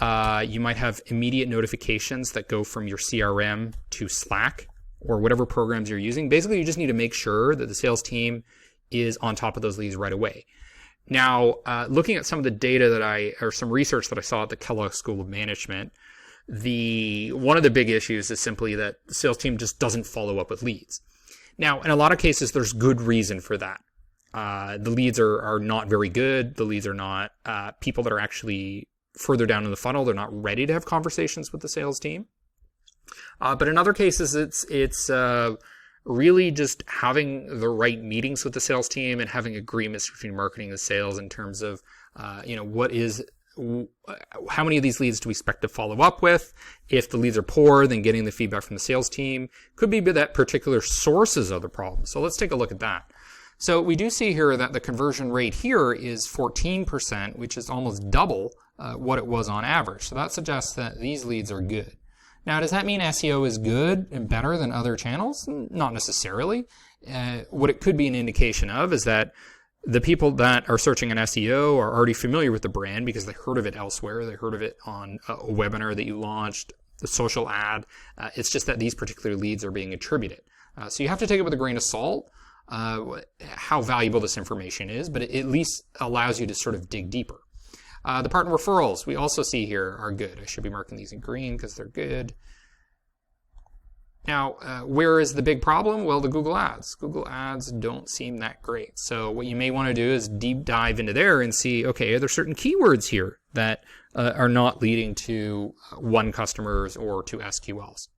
You might have immediate notifications that go from your CRM to Slack or whatever programs you're using. Basically, you just need to make sure that the sales team is on top of those leads right away. Now, looking at some of the data or some research that I saw at the Kellogg School of Management, one of the big issues is simply that the sales team just doesn't follow up with leads. Now, in a lot of cases, there's good reason for that. The leads are not very good. The leads are not people that are actually further down in the funnel. They're not ready to have conversations with the sales team. But in other cases, it's really just having the right meetings with the sales team and having agreements between marketing and sales in terms of, how many of these leads do we expect to follow up with? If the leads are poor, then getting the feedback from the sales team. Could be that particular sources of the problem. So let's take a look at that. So we do see here that the conversion rate here is 14%, which is almost double what it was on average. So that suggests that these leads are good. Now, does that mean SEO is good and better than other channels? Not necessarily. What it could be an indication of is that the people that are searching on SEO are already familiar with the brand because they heard of it elsewhere. They heard of it on a webinar that you launched. the social ad. It's just that these particular leads are being attributed. So you have to take it with a grain of salt, how valuable this information is, but it at least allows you to sort of dig deeper. The partner referrals we also see here are good. I should be marking these in green because they're good. Now, where is the big problem? Well, the Google Ads. Google Ads don't seem that great. So what you may want to do is deep dive into there and see, okay, are there certain keywords here that are not leading to one customers or to SQLs?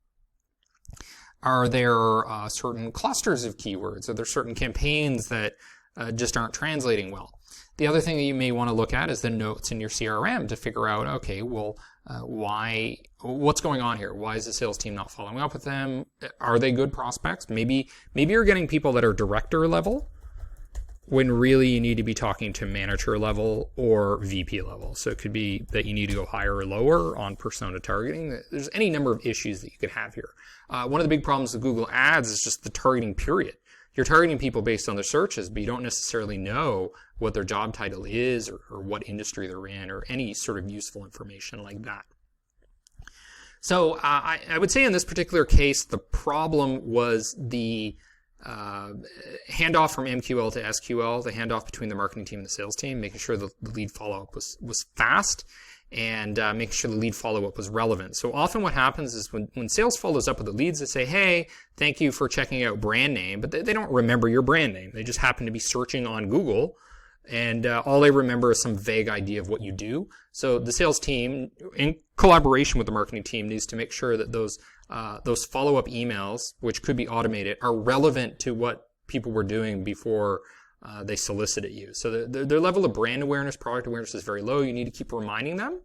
Are there certain clusters of keywords? Are there certain campaigns that just aren't translating well? The other thing that you may want to look at is the notes in your CRM to figure out, okay, well, what's going on here? Why is the sales team not following up with them? Are they good prospects? Maybe you're getting people that are director level when really you need to be talking to manager level or VP level. So it could be that you need to go higher or lower on persona targeting. There's any number of issues that you could have here. One of the big problems with Google Ads is just the targeting period. You're targeting people based on their searches, but you don't necessarily know what their job title is or what industry they're in or any sort of useful information like that. So I would say in this particular case, the problem was the handoff from MQL to SQL, the handoff between the marketing team and the sales team, making sure the lead follow-up was fast and making sure the lead follow-up was relevant. So often what happens is when sales follows up with the leads, they say, hey, thank you for checking out brand name, but they don't remember your brand name. They just happen to be searching on Google, and all they remember is some vague idea of what you do. So the sales team, in collaboration with the marketing team, needs to make sure that those follow-up emails, which could be automated, are relevant to what people were doing before they solicited you. So their level of brand awareness, product awareness is very low. You need to keep reminding them.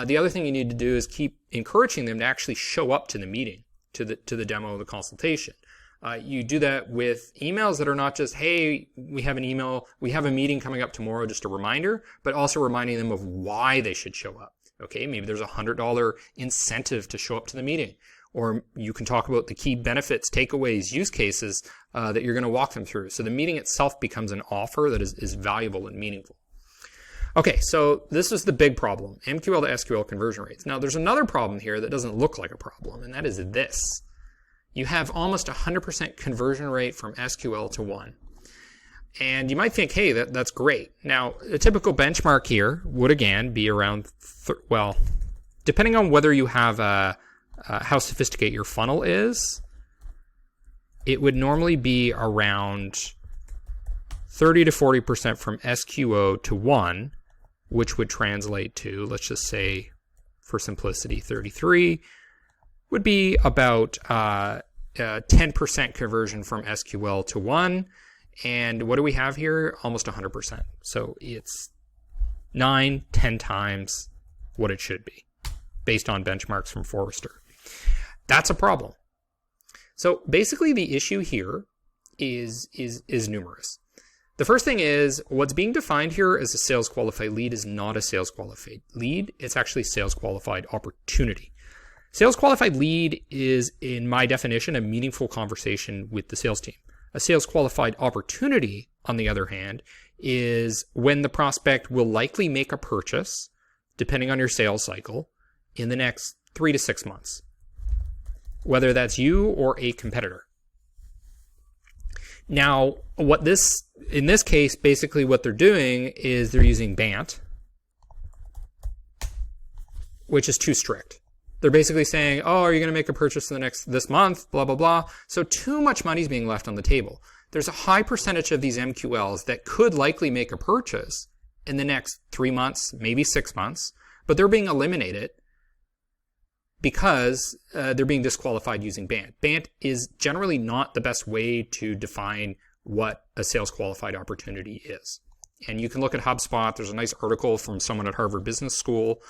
The other thing you need to do is keep encouraging them to actually show up to the meeting, to the demo, the consultation. You do that with emails that are not just, hey, we have a meeting coming up tomorrow, just a reminder, but also reminding them of why they should show up. Okay, maybe there's a $100 incentive to show up to the meeting. Or you can talk about the key benefits, takeaways, use cases that you're going to walk them through. So the meeting itself becomes an offer that is valuable and meaningful. Okay, so this is the big problem, MQL to SQL conversion rates. Now, there's another problem here that doesn't look like a problem, and that is this. You have almost 100% conversion rate from SQL to 1. And you might think, hey, that's great. Now, a typical benchmark here would, again, be around, depending on whether you have how sophisticated your funnel is, it would normally be around 30 to 40% from SQO to 1, which would translate to, let's just say, for simplicity, 33, would be about 10% conversion from SQL to 1. And what do we have here? Almost 100%. So it's 9, 10 times what it should be, based on benchmarks from Forrester. That's a problem. So basically the issue here is numerous. The first thing is what's being defined here as a sales qualified lead is not a sales qualified lead. It's actually sales qualified opportunity. Sales qualified lead is, in my definition, a meaningful conversation with the sales team. A sales qualified opportunity, on the other hand, is when the prospect will likely make a purchase, depending on your sales cycle, in the next 3 to 6 months, whether that's you or a competitor. Now, in this case, basically what they're doing is they're using BANT, which is too strict. They're basically saying, oh, are you going to make a purchase in this month, blah, blah, blah. So too much money is being left on the table. There's a high percentage of these MQLs that could likely make a purchase in the next 3 months, maybe 6 months, but they're being eliminated because they're being disqualified using BANT. BANT is generally not the best way to define what a sales qualified opportunity is. And you can look at HubSpot. There's a nice article from someone at Harvard Business School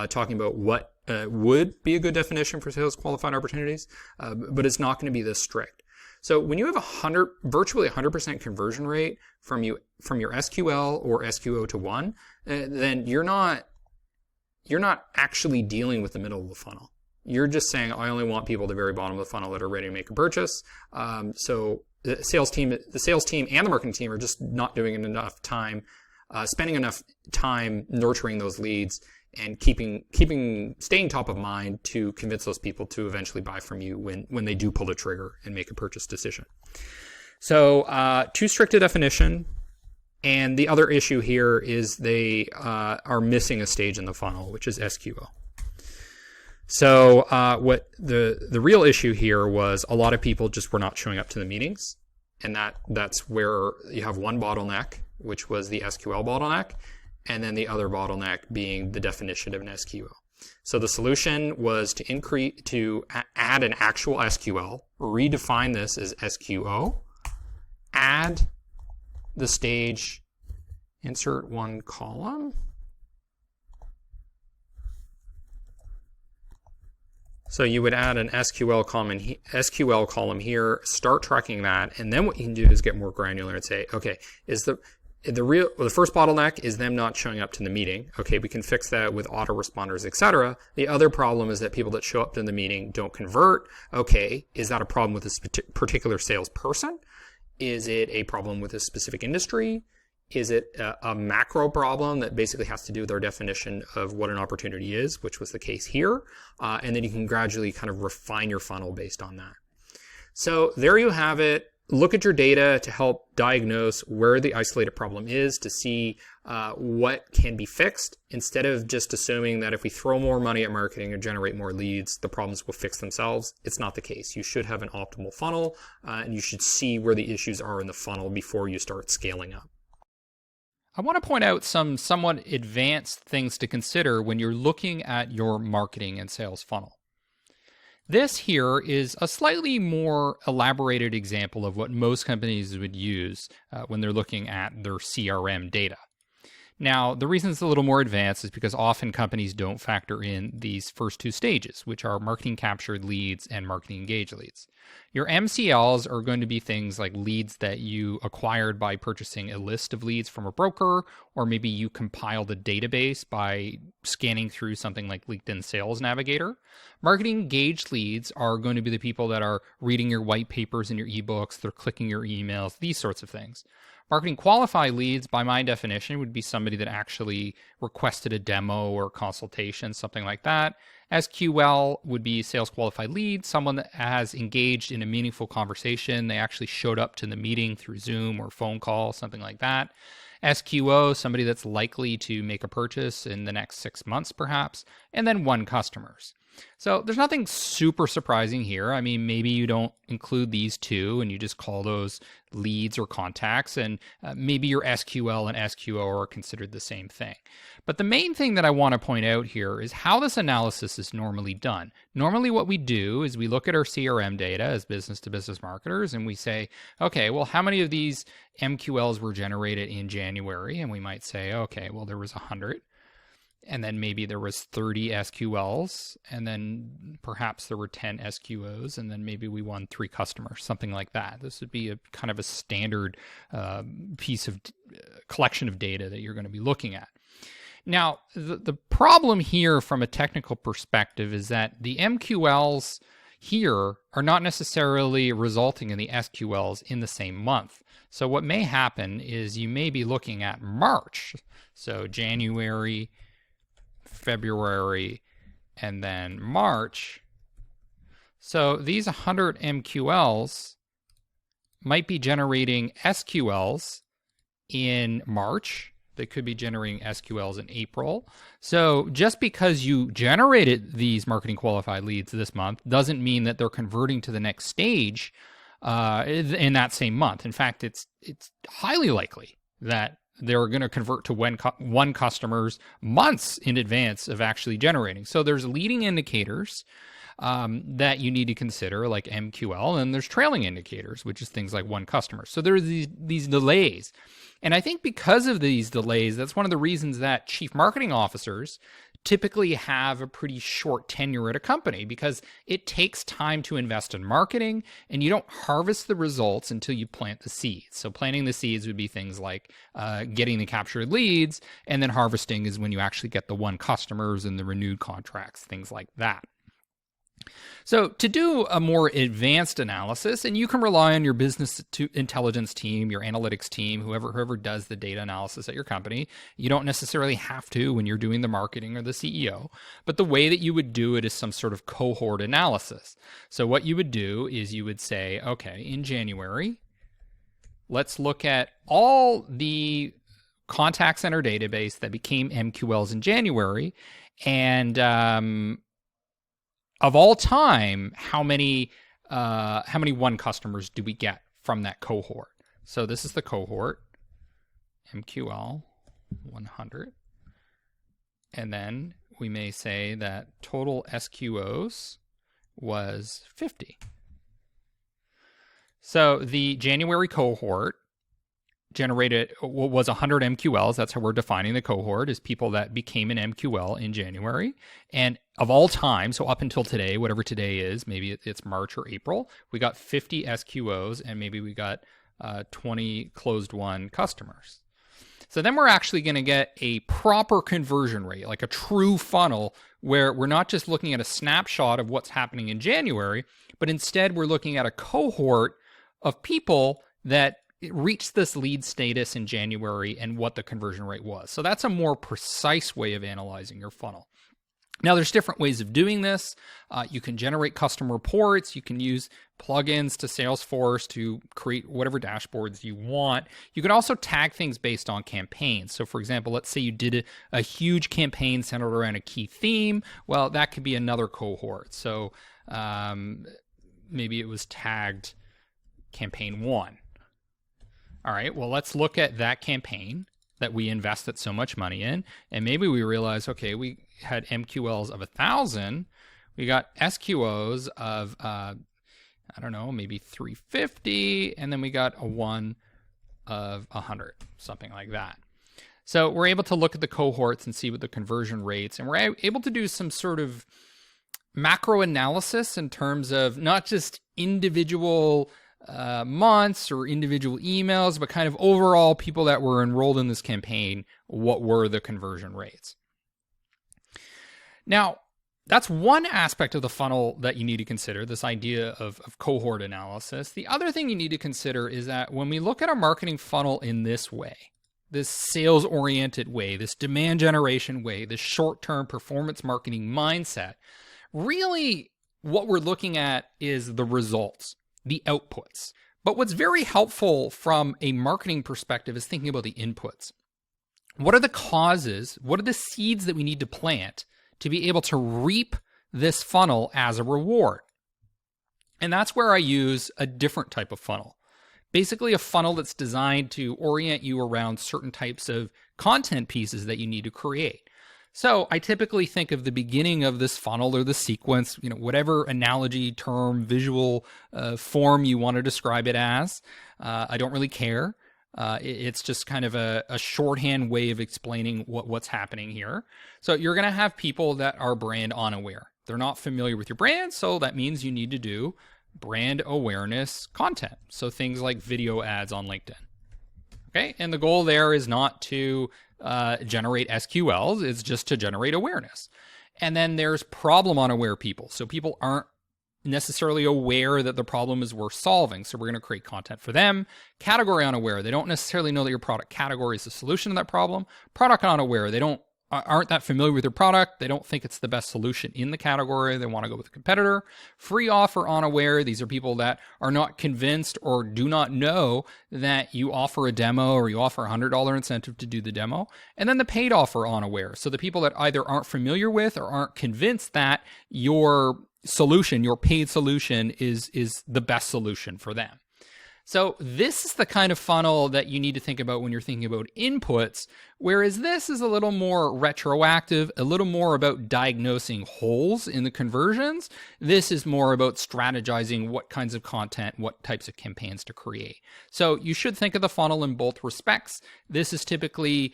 talking about what would be a good definition for sales qualified opportunities, but it's not going to be this strict. So when you have virtually 100% conversion rate from your SQL or SQO to 1, then you're not actually dealing with the middle of the funnel. You're just saying, I only want people at the very bottom of the funnel that are ready to make a purchase. So the sales team and the marketing team are just not doing enough time, spending enough time nurturing those leads and staying top of mind to convince those people to eventually buy from you when they do pull the trigger and make a purchase decision. So too strict a definition. And the other issue here is they are missing a stage in the funnel, which is SQO. So what the real issue here was a lot of people just were not showing up to the meetings. And that's where you have one bottleneck, which was the SQL bottleneck, and then the other bottleneck being the definition of an SQO. So the solution was to add an actual SQL, redefine this as SQO, add the stage, insert one column. So you would add an SQL column here, start tracking that, and then what you can do is get more granular and say, okay, is the first bottleneck is them not showing up to the meeting. Okay, we can fix that with autoresponders, etc. The other problem is that people that show up to the meeting don't convert. Okay, is that a problem with this particular salesperson? Is it a problem with a specific industry? Is it a macro problem that basically has to do with our definition of what an opportunity is, which was the case here? And then you can gradually kind of refine your funnel based on that. So there you have it. Look at your data to help diagnose where the isolated problem is, to see what can be fixed, instead of just assuming that if we throw more money at marketing and generate more leads, the problems will fix themselves. It's not the case. You should have an optimal funnel, and you should see where the issues are in the funnel before you start scaling up. I want to point out some somewhat advanced things to consider when you're looking at your marketing and sales funnel. This here is a slightly more elaborated example of what most companies would use when they're looking at their CRM data. Now, the reason it's a little more advanced is because often companies don't factor in these first two stages, which are marketing captured leads and marketing engaged leads. Your MCLs are going to be things like leads that you acquired by purchasing a list of leads from a broker, or maybe you compiled a database by scanning through something like LinkedIn Sales Navigator. Marketing engaged leads are going to be the people that are reading your white papers and your ebooks, they're clicking your emails, these sorts of things. Marketing qualified leads, by my definition, would be somebody that actually requested a demo or consultation, something like that. SQL would be sales qualified lead, someone that has engaged in a meaningful conversation. They actually showed up to the meeting through Zoom or phone call, something like that. SQO, somebody that's likely to make a purchase in the next 6 months, perhaps. And then won customers. So there's nothing super surprising here. I mean, maybe you don't include these two and you just call those leads or contacts, and maybe your SQL and SQO are considered the same thing. But the main thing that I want to point out here is how this analysis is normally done. Normally what we do is we look at our CRM data as business-to-business marketers and we say, okay, well, how many of these MQLs were generated in January? And we might say, okay, well, there was 100. And then maybe there was 30 SQLs, and then perhaps there were 10 SQOs, and then maybe we won 3 customers, something like that. This would be a kind of a standard piece of collection of data that you're going to be looking at. Now, the problem here from a technical perspective is that the MQLs here are not necessarily resulting in the SQLs in the same month. So what may happen is you may be looking at March, so January, February, and then March. So these 100 MQLs might be generating SQLs in March. They could be generating SQLs in April. So just because you generated these marketing qualified leads this month doesn't mean that they're converting to the next stage in that same month. In fact, it's highly likely that they're going to convert to one customers months in advance of actually generating. So there's leading indicators that you need to consider, like MQL, and there's trailing indicators, which is things like one customer. So there's these delays. And I think because of these delays, that's one of the reasons that chief marketing officers typically have a pretty short tenure at a company, because it takes time to invest in marketing and you don't harvest the results until you plant the seeds. So planting the seeds would be things like getting the captured leads, and then harvesting is when you actually get the won customers and the renewed contracts, things like that. So to do a more advanced analysis, and you can rely on your business intelligence team, your analytics team, whoever does the data analysis at your company. You don't necessarily have to when you're doing the marketing or the CEO, but the way that you would do it is some sort of cohort analysis. So what you would do is you would say, okay, in January, let's look at all the contact center database that became MQLs in January, and of all time, how many one customers do we get from that cohort? So this is the cohort, MQL 100. And then we may say that total SQOs was 50. So the January cohort generated was 100 MQLs. That's how we're defining the cohort, is people that became an MQL in January. And of all time, so up until today, whatever today is, maybe it's March or April, we got 50 SQOs and maybe we got 20 closed won customers. So then we're actually going to get a proper conversion rate, like a true funnel, where we're not just looking at a snapshot of what's happening in January, but instead we're looking at a cohort of people that reached this lead status in January and what the conversion rate was. So that's a more precise way of analyzing your funnel. Now, there's different ways of doing this. You can generate custom reports. You can use plugins to Salesforce to create whatever dashboards you want. You can also tag things based on campaigns. So, for example, let's say you did a huge campaign centered around a key theme. Well, that could be another cohort. So maybe it was tagged campaign 1. All right, well, let's look at that campaign that we invested so much money in, and maybe we realize, okay, we had MQLs of 1,000, we got SQOs of, maybe 350, and then we got a 1 of 100, something like that. So we're able to look at the cohorts and see what the conversion rates, and we're able to do some sort of macro analysis in terms of not just individual months or individual emails, but kind of overall people that were enrolled in this campaign, what were the conversion rates? Now, that's one aspect of the funnel that you need to consider, this idea of cohort analysis. The other thing you need to consider is that when we look at a marketing funnel in this way, this sales-oriented way, this demand generation way, this short-term performance marketing mindset, really what we're looking at is the results, the outputs. But what's very helpful from a marketing perspective is thinking about the inputs. What are the causes? What are the seeds that we need to plant to be able to reap this funnel as a reward? And that's where I use a different type of funnel. Basically a funnel that's designed to orient you around certain types of content pieces that you need to create. So I typically think of the beginning of this funnel or the sequence, whatever analogy, term, visual form you want to describe it as. I don't really care. It's just kind of a shorthand way of explaining what's happening here. So you're going to have people that are brand unaware. They're not familiar with your brand, so that means you need to do brand awareness content. So things like video ads on LinkedIn. Okay, and the goal there is not to generate SQLs, it's just to generate awareness. And then there's problem unaware people. So people aren't necessarily aware that the problem is worth solving. So we're going to create content for them. Category unaware, they don't necessarily know that your product category is the solution to that problem. Product unaware, they aren't that familiar with your product. They don't think it's the best solution in the category. They want to go with a competitor. Free offer unaware, these are people that are not convinced or do not know that you offer a demo or you offer a $100 incentive to do the demo. And then the paid offer unaware. So the people that either aren't familiar with or aren't convinced that your solution, your paid solution is the best solution for them. So this is the kind of funnel that you need to think about when you're thinking about inputs, whereas this is a little more retroactive, a little more about diagnosing holes in the conversions. This is more about strategizing what kinds of content, what types of campaigns to create. So you should think of the funnel in both respects. This is typically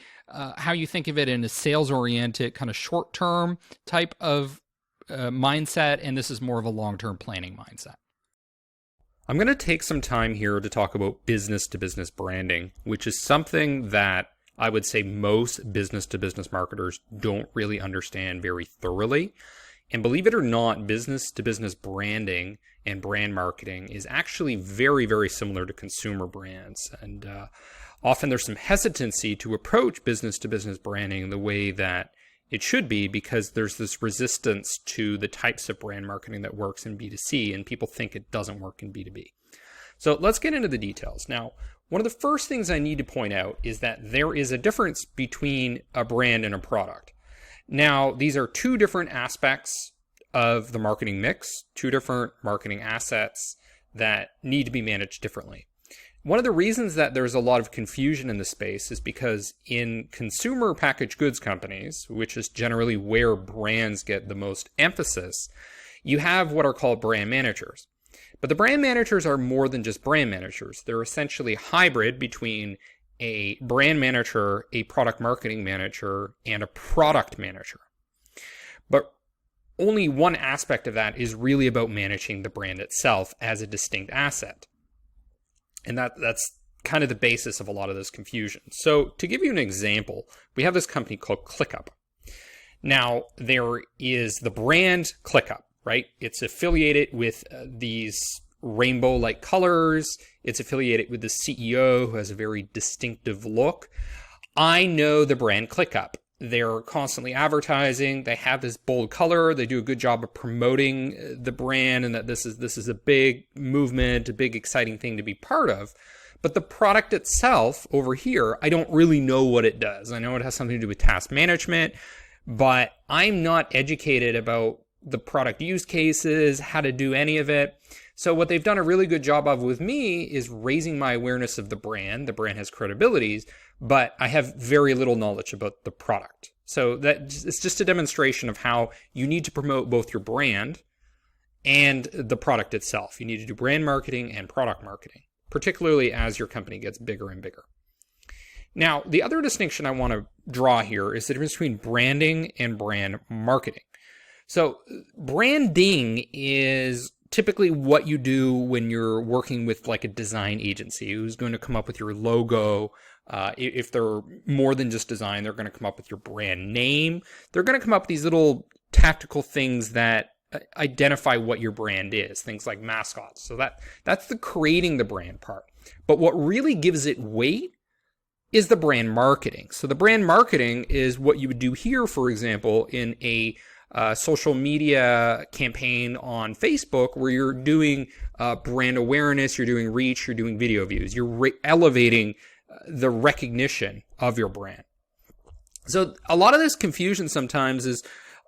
how you think of it in a sales-oriented kind of short-term type of mindset, and this is more of a long-term planning mindset. I'm going to take some time here to talk about business-to-business branding, which is something that I would say most business-to-business marketers don't really understand very thoroughly. And believe it or not, business to business branding and brand marketing is actually very, very similar to consumer brands. And often there's some hesitancy to approach business to business branding the way that it should be, because there's this resistance to the types of brand marketing that works in B2C, and people think it doesn't work in B2B. So let's get into the details. Now, one of the first things I need to point out is that there is a difference between a brand and a product. Now, these are two different aspects of the marketing mix, two different marketing assets that need to be managed differently. One of the reasons that there's a lot of confusion in the space is because in consumer packaged goods companies, which is generally where brands get the most emphasis, you have what are called brand managers. But the brand managers are more than just brand managers. They're essentially hybrid between a brand manager, a product marketing manager, and a product manager. But only one aspect of that is really about managing the brand itself as a distinct asset. And that's kind of the basis of a lot of this confusion. So to give you an example, we have this company called ClickUp. Now, there is the brand ClickUp, right? It's affiliated with these rainbow-like colors. It's affiliated with the CEO who has a very distinctive look. I know the brand ClickUp. They're constantly advertising. They have this bold color. They do a good job of promoting the brand, and that this is a big movement, a big exciting thing to be part of. But the product itself over here, I don't really know what it does. I know it has something to do with task management, but I'm not educated about the product use cases, how to do any of it. So what they've done a really good job of with me is raising my awareness of the brand. The brand has credibilities, but I have very little knowledge about the product. So that it's just a demonstration of how you need to promote both your brand and the product itself. You need to do brand marketing and product marketing, particularly as your company gets bigger and bigger. Now, the other distinction I want to draw here is the difference between branding and brand marketing. So branding is typically what you do when you're working with like a design agency who's going to come up with your logo. If they're more than just design, they're going to come up with your brand name. They're going to come up with these little tactical things that identify what your brand is, things like mascots. So that's the creating the brand part. But what really gives it weight is the brand marketing. So the brand marketing is what you would do here, for example, in a social media campaign on Facebook, where you're doing brand awareness, you're doing reach, you're doing video views, you're elevating the recognition of your brand. So a lot of this confusion sometimes is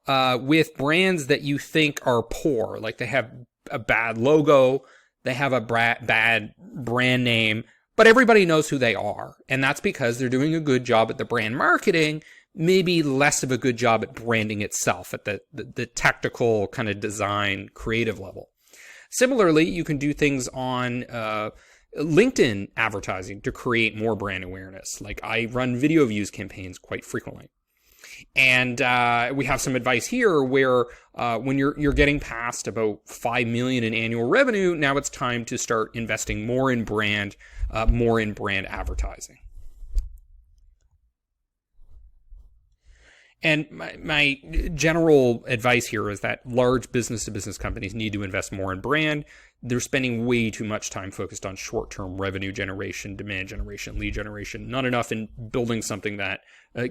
with brands that you think are poor, like they have a bad logo, they have a bad brand name, but everybody knows who they are. And that's because they're doing a good job at the brand marketing, maybe less of a good job at branding itself at the tactical kind of design creative level. Similarly, you can do things on LinkedIn advertising to create more brand awareness. Like I run video views campaigns quite frequently. And we have some advice here where when you're getting past about 5 million in annual revenue, now it's time to start investing more in brand advertising. And my general advice here is that large business-to-business companies need to invest more in brand. They're spending way too much time focused on short-term revenue generation, demand generation, lead generation, not enough in building something that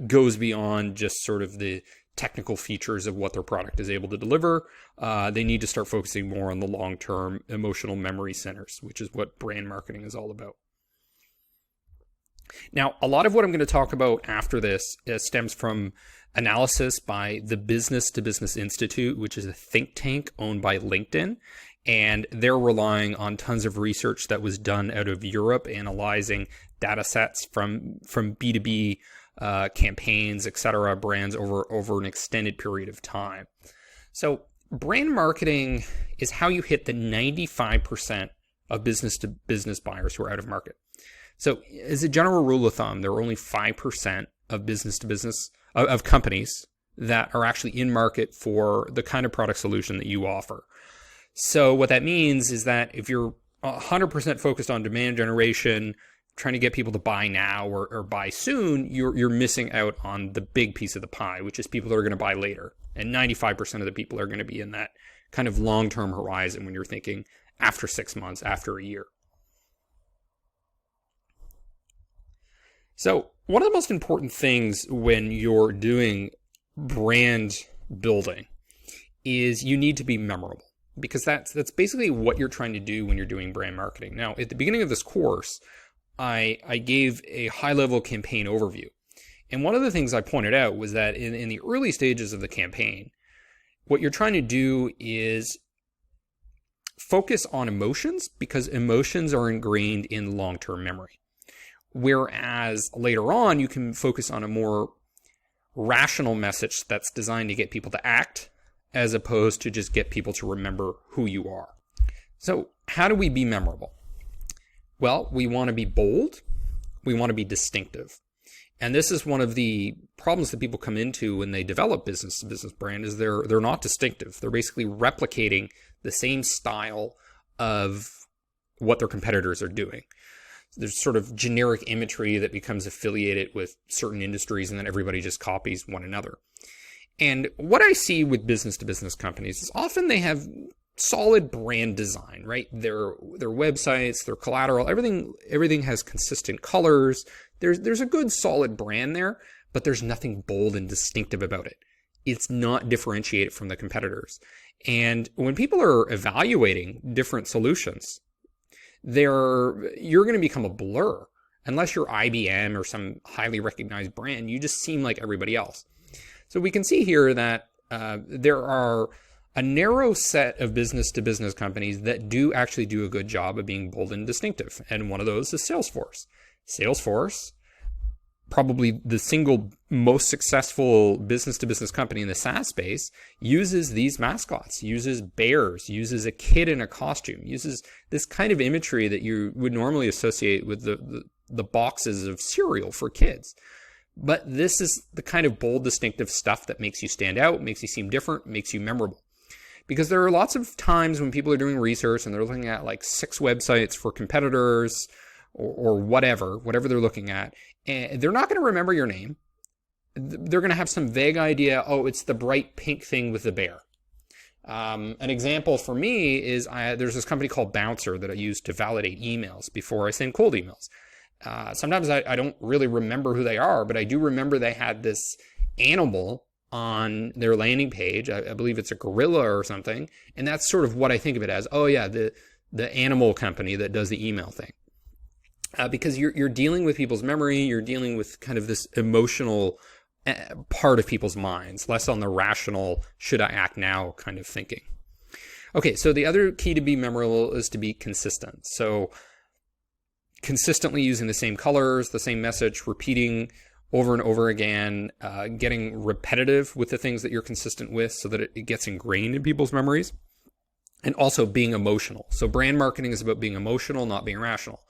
goes beyond just sort of the technical features of what their product is able to deliver. They need to start focusing more on the long-term emotional memory centers, which is what brand marketing is all about. Now, a lot of what I'm going to talk about after this stems from analysis by the Business to Business Institute, which is a think tank owned by LinkedIn. And they're relying on tons of research that was done out of Europe, analyzing data sets from B2B campaigns, etc., brands over an extended period of time. So brand marketing is how you hit the 95% of business-to-business buyers who are out of market. So as a general rule of thumb, there are only 5% of business-to-business of companies that are actually in market for the kind of product solution that you offer. So what that means is that if you're 100% focused on demand generation, trying to get people to buy now or buy soon, you're missing out on the big piece of the pie, which is people that are going to buy later. And 95% of the people are going to be in that kind of long-term horizon when you're thinking after 6 months, after a year. So one of the most important things when you're doing brand building is you need to be memorable, because that's basically what you're trying to do when you're doing brand marketing. Now, at the beginning of this course, I gave a high-level campaign overview. And one of the things I pointed out was that in the early stages of the campaign, what you're trying to do is focus on emotions, because emotions are ingrained in long-term memory. Whereas later on, you can focus on a more rational message that's designed to get people to act, as opposed to just get people to remember who you are. So how do we be memorable? Well, we want to be bold. We want to be distinctive. And this is one of the problems that people come into when they develop business-to-business brand, is they're not distinctive. They're basically replicating the same style of what their competitors are doing. There's sort of generic imagery that becomes affiliated with certain industries, and then everybody just copies one another. And what I see with business-to-business companies is often they have solid brand design, right? Their websites, their collateral, everything has consistent colors. There's a good solid brand there, but there's nothing bold and distinctive about it. It's not differentiated from the competitors. And when people are evaluating different solutions, you're going to become a blur. Unless you're IBM or some highly recognized brand, you just seem like everybody else. So we can see here that there are a narrow set of business-to-business companies that do actually do a good job of being bold and distinctive. And one of those is Salesforce. Salesforce, probably the single most successful business-to-business company in the SaaS space, uses these mascots, uses bears, uses a kid in a costume, uses this kind of imagery that you would normally associate with the boxes of cereal for kids. But this is the kind of bold, distinctive stuff that makes you stand out, makes you seem different, makes you memorable. Because there are lots of times when people are doing research and they're looking at like 6 websites for competitors or whatever they're looking at, and they're not going to remember your name. They're going to have some vague idea, oh, it's the bright pink thing with the bear. An example for me is there's this company called Bouncer that I use to validate emails before I send cold emails. Sometimes I don't really remember who they are, but I do remember they had this animal on their landing page. I believe it's a gorilla or something. And that's sort of what I think of it as. Oh yeah, the animal company that does the email thing. Because you're dealing with people's memory, you're dealing with kind of this emotional part of people's minds, less on the rational, should I act now kind of thinking. Okay, so the other key to be memorable is to be consistent. So consistently using the same colors, the same message, repeating over and over again, getting repetitive with the things that you're consistent with so that it gets ingrained in people's memories, and also being emotional. So brand marketing is about being emotional, not being rational.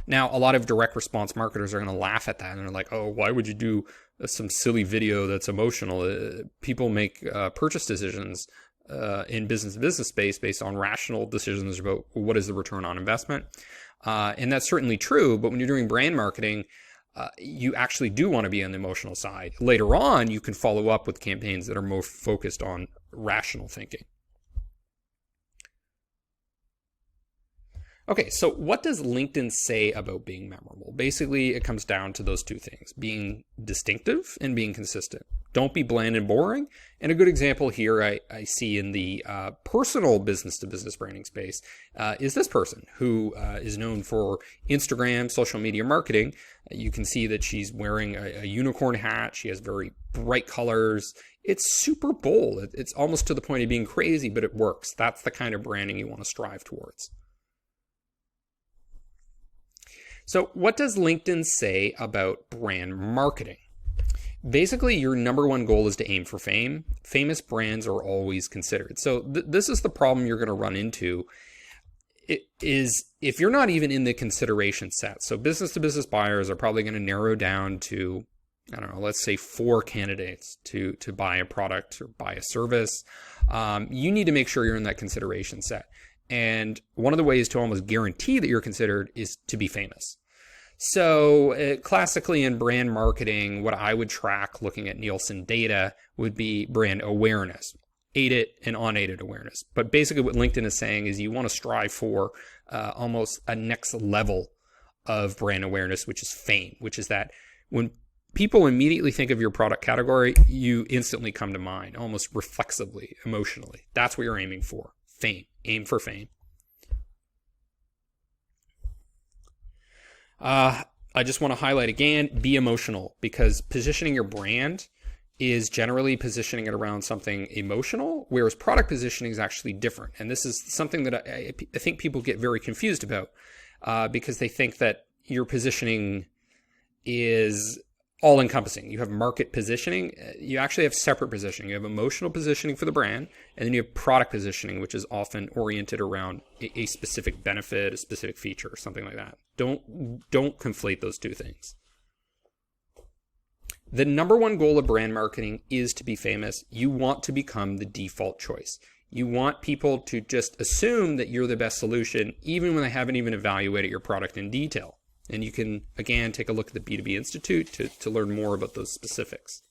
Now, a lot of direct response marketers are going to laugh at that, and they're like, oh, why would you do some silly video that's emotional? People make purchase decisions in business-to-business space based on rational decisions about what is the return on investment. And that's certainly true, but when you're doing brand marketing, you actually do want to be on the emotional side. Later on, you can follow up with campaigns that are more focused on rational thinking. Okay, so what does LinkedIn say about being memorable? Basically, it comes down to those two things, being distinctive and being consistent. Don't be bland and boring. And a good example here I see in the personal business-to-business branding space is this person who is known for Instagram, social media marketing. You can see that she's wearing a unicorn hat. She has very bright colors. It's super bold. It's almost to the point of being crazy, but it works. That's the kind of branding you want to strive towards. So what does LinkedIn say about brand marketing? Basically, your number one goal is to aim for fame. Famous brands are always considered. So this is the problem you're going to run into. It is if you're not even in the consideration set. So business-to-business buyers are probably going to narrow down to, I don't know, let's say 4 candidates to buy a product or buy a service. You need to make sure you're in that consideration set. And one of the ways to almost guarantee that you're considered is to be famous. So classically in brand marketing, what I would track looking at Nielsen data would be brand awareness, aided and unaided awareness. But basically what LinkedIn is saying is you want to strive for almost a next level of brand awareness, which is fame, which is that when people immediately think of your product category, you instantly come to mind, almost reflexively, emotionally. That's what you're aiming for, fame. Aim for fame. I just want to highlight again, be emotional, because positioning your brand is generally positioning it around something emotional, whereas product positioning is actually different. And this is something that I think people get very confused about because they think that your positioning is all-encompassing. You have market positioning. You actually have separate positioning. You have emotional positioning for the brand, and then you have product positioning, which is often oriented around a specific benefit, a specific feature, or something like that. Don't conflate those two things. The number one goal of brand marketing is to be famous. You want to become the default choice. You want people to just assume that you're the best solution, even when they haven't even evaluated your product in detail. And you can, again, take a look at the B2B Institute to learn more about those specifics.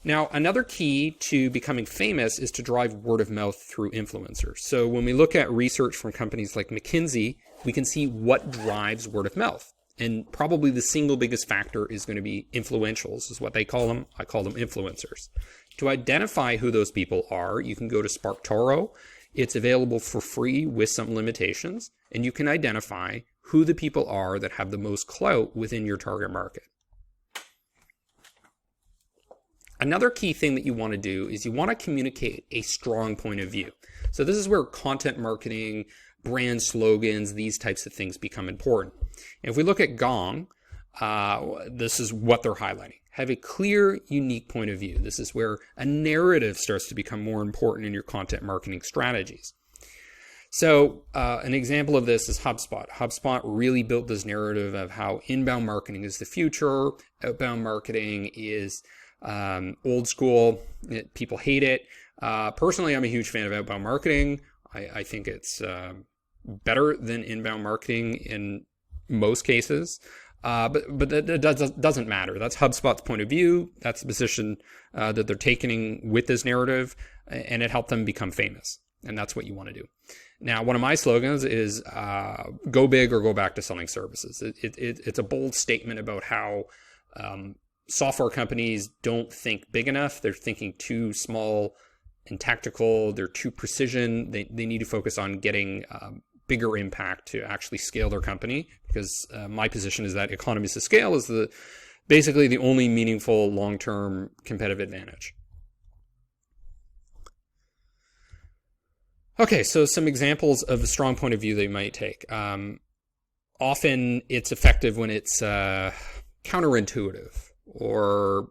Now, another key to becoming famous is to drive word of mouth through influencers. So when we look at research from companies like McKinsey, we can see what drives word of mouth. And probably the single biggest factor is going to be influentials, is what they call them. I call them influencers. To identify who those people are, you can go to SparkToro. It's available for free with some limitations, and you can identify who the people are that have the most clout within your target market. Another key thing that you want to do is you want to communicate a strong point of view. So this is where content marketing, brand slogans, these types of things become important. And if we look at Gong, this is what they're highlighting. Have a clear, unique point of view. This is where a narrative starts to become more important in your content marketing strategies. So an example of this is HubSpot. HubSpot really built this narrative of how inbound marketing is the future, outbound marketing is old school, people hate it. Personally, I'm a huge fan of outbound marketing. I think it's better than inbound marketing in most cases. But that doesn't matter. That's HubSpot's point of view. That's the position that they're taking with this narrative, and it helped them become famous. And that's what you want to do. Now, one of my slogans is go big or go back to selling services. It's a bold statement about how software companies don't think big enough. They're thinking too small and tactical. They're too precision. They need to focus on getting bigger impact to actually scale their company, because my position is that economies of scale is basically the only meaningful long-term competitive advantage. Okay, so some examples of a strong point of view that you might take. Often it's effective when it's counterintuitive or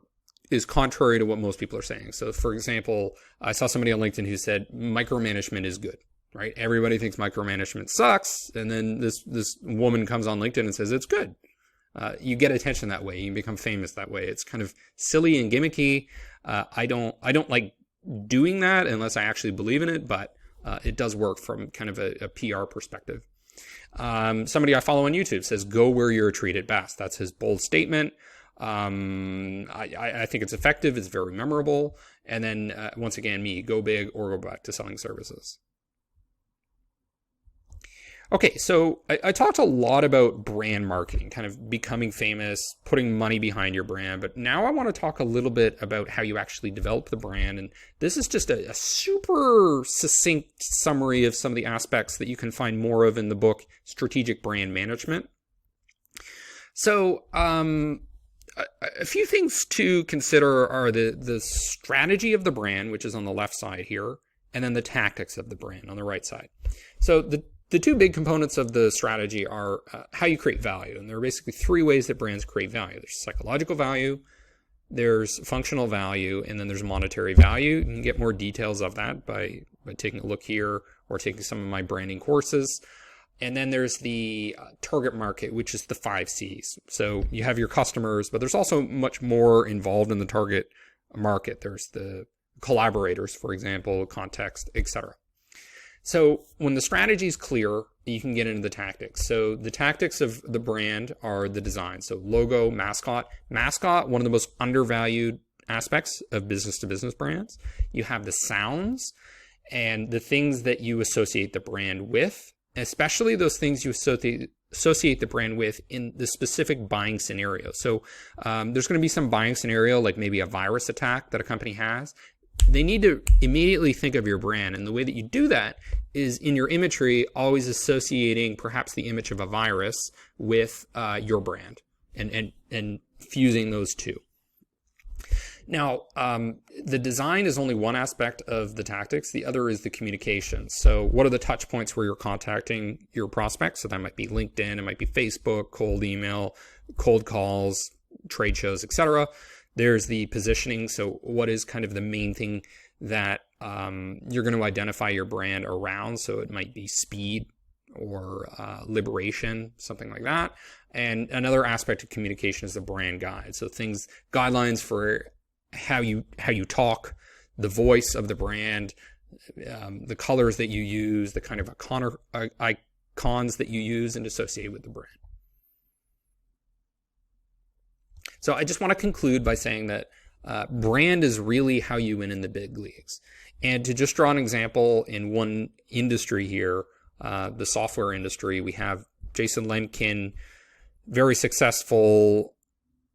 is contrary to what most people are saying. So for example, I saw somebody on LinkedIn who said micromanagement is good. Right? Everybody thinks micromanagement sucks. And then this woman comes on LinkedIn and says, it's good. You get attention that way. You become famous that way. It's kind of silly and gimmicky. I don't like doing that unless I actually believe in it, but it does work from kind of a PR perspective. Somebody I follow on YouTube says, go where you're treated best. That's his bold statement. I think it's effective. It's very memorable. And then once again, go big or go back to selling services. Okay, so I talked a lot about brand marketing, kind of becoming famous, putting money behind your brand, but now I want to talk a little bit about how you actually develop the brand. And this is just a super succinct summary of some of the aspects that you can find more of in the book, Strategic Brand Management. So a few things to consider are the strategy of the brand, which is on the left side here, and then the tactics of the brand on the right side. So the two big components of the strategy are how you create value. And there are basically three ways that brands create value. There's psychological value, there's functional value, and then there's monetary value. You can get more details of that by taking a look here or taking some of my branding courses. And then there's the target market, which is the 5 C's. So you have your customers, but there's also much more involved in the target market. There's the collaborators, for example, context, etc. So when the strategy is clear, you can get into the tactics. So the tactics of the brand are the design. So logo, mascot. Mascot, one of the most undervalued aspects of business to business brands. You have the sounds and the things that you associate the brand with, especially those things you associate the brand with in the specific buying scenario. So there's going to be some buying scenario, like maybe a virus attack that a company has. They need to immediately think of your brand. And the way that you do that is in your imagery, always associating perhaps the image of a virus with your brand and fusing those two. Now, the design is only one aspect of the tactics. The other is the communication. So what are the touch points where you're contacting your prospects? So that might be LinkedIn, it might be Facebook, cold email, cold calls, trade shows, etc. There's the positioning. So what is kind of the main thing that you're going to identify your brand around? So it might be speed or liberation, something like that. And another aspect of communication is the brand guide. So guidelines for how you talk, the voice of the brand, the colors that you use, the kind of icons that you use and associate with the brand. So I just want to conclude by saying that brand is really how you win in the big leagues. And to just draw an example in one industry here, the software industry, we have Jason Lemkin, very successful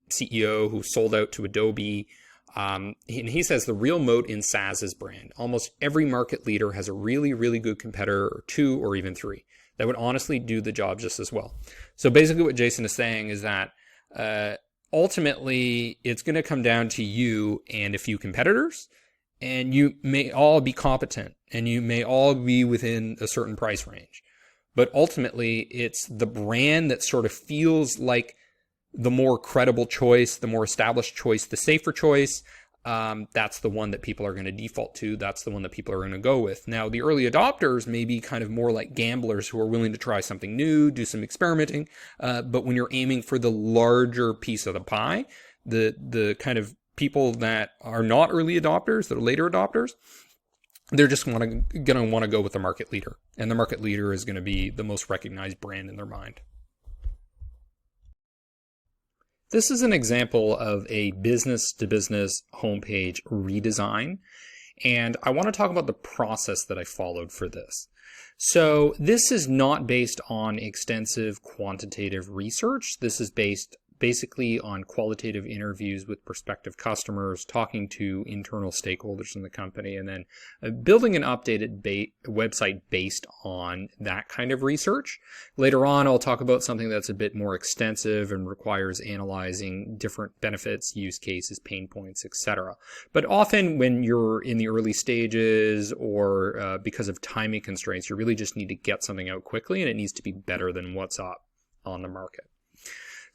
CEO who sold out to Adobe. And he says the real moat in SaaS is brand. Almost every market leader has a really, really good competitor, or two or even three, that would honestly do the job just as well. So basically what Jason is saying is that ultimately it's going to come down to you and a few competitors, and you may all be competent and you may all be within a certain price range. But ultimately it's the brand that sort of feels like the more credible choice, the more established choice, the safer choice. That's the one that people are going to default to. That's the one that people are going to go with. Now, the early adopters may be kind of more like gamblers who are willing to try something new, do some experimenting. But when you're aiming for the larger piece of the pie, the kind of people that are not early adopters, that are later adopters, they're just going to want to go with the market leader. And the market leader is going to be the most recognized brand in their mind. This is an example of a business-to-business homepage redesign, and I want to talk about the process that I followed for this. So this is not based on extensive quantitative research. This is based basically on qualitative interviews with prospective customers, talking to internal stakeholders in the company, and then building an updated website based on that kind of research. Later on, I'll talk about something that's a bit more extensive and requires analyzing different benefits, use cases, pain points, etc. But often when you're in the early stages or because of timing constraints, you really just need to get something out quickly, and it needs to be better than what's up on the market.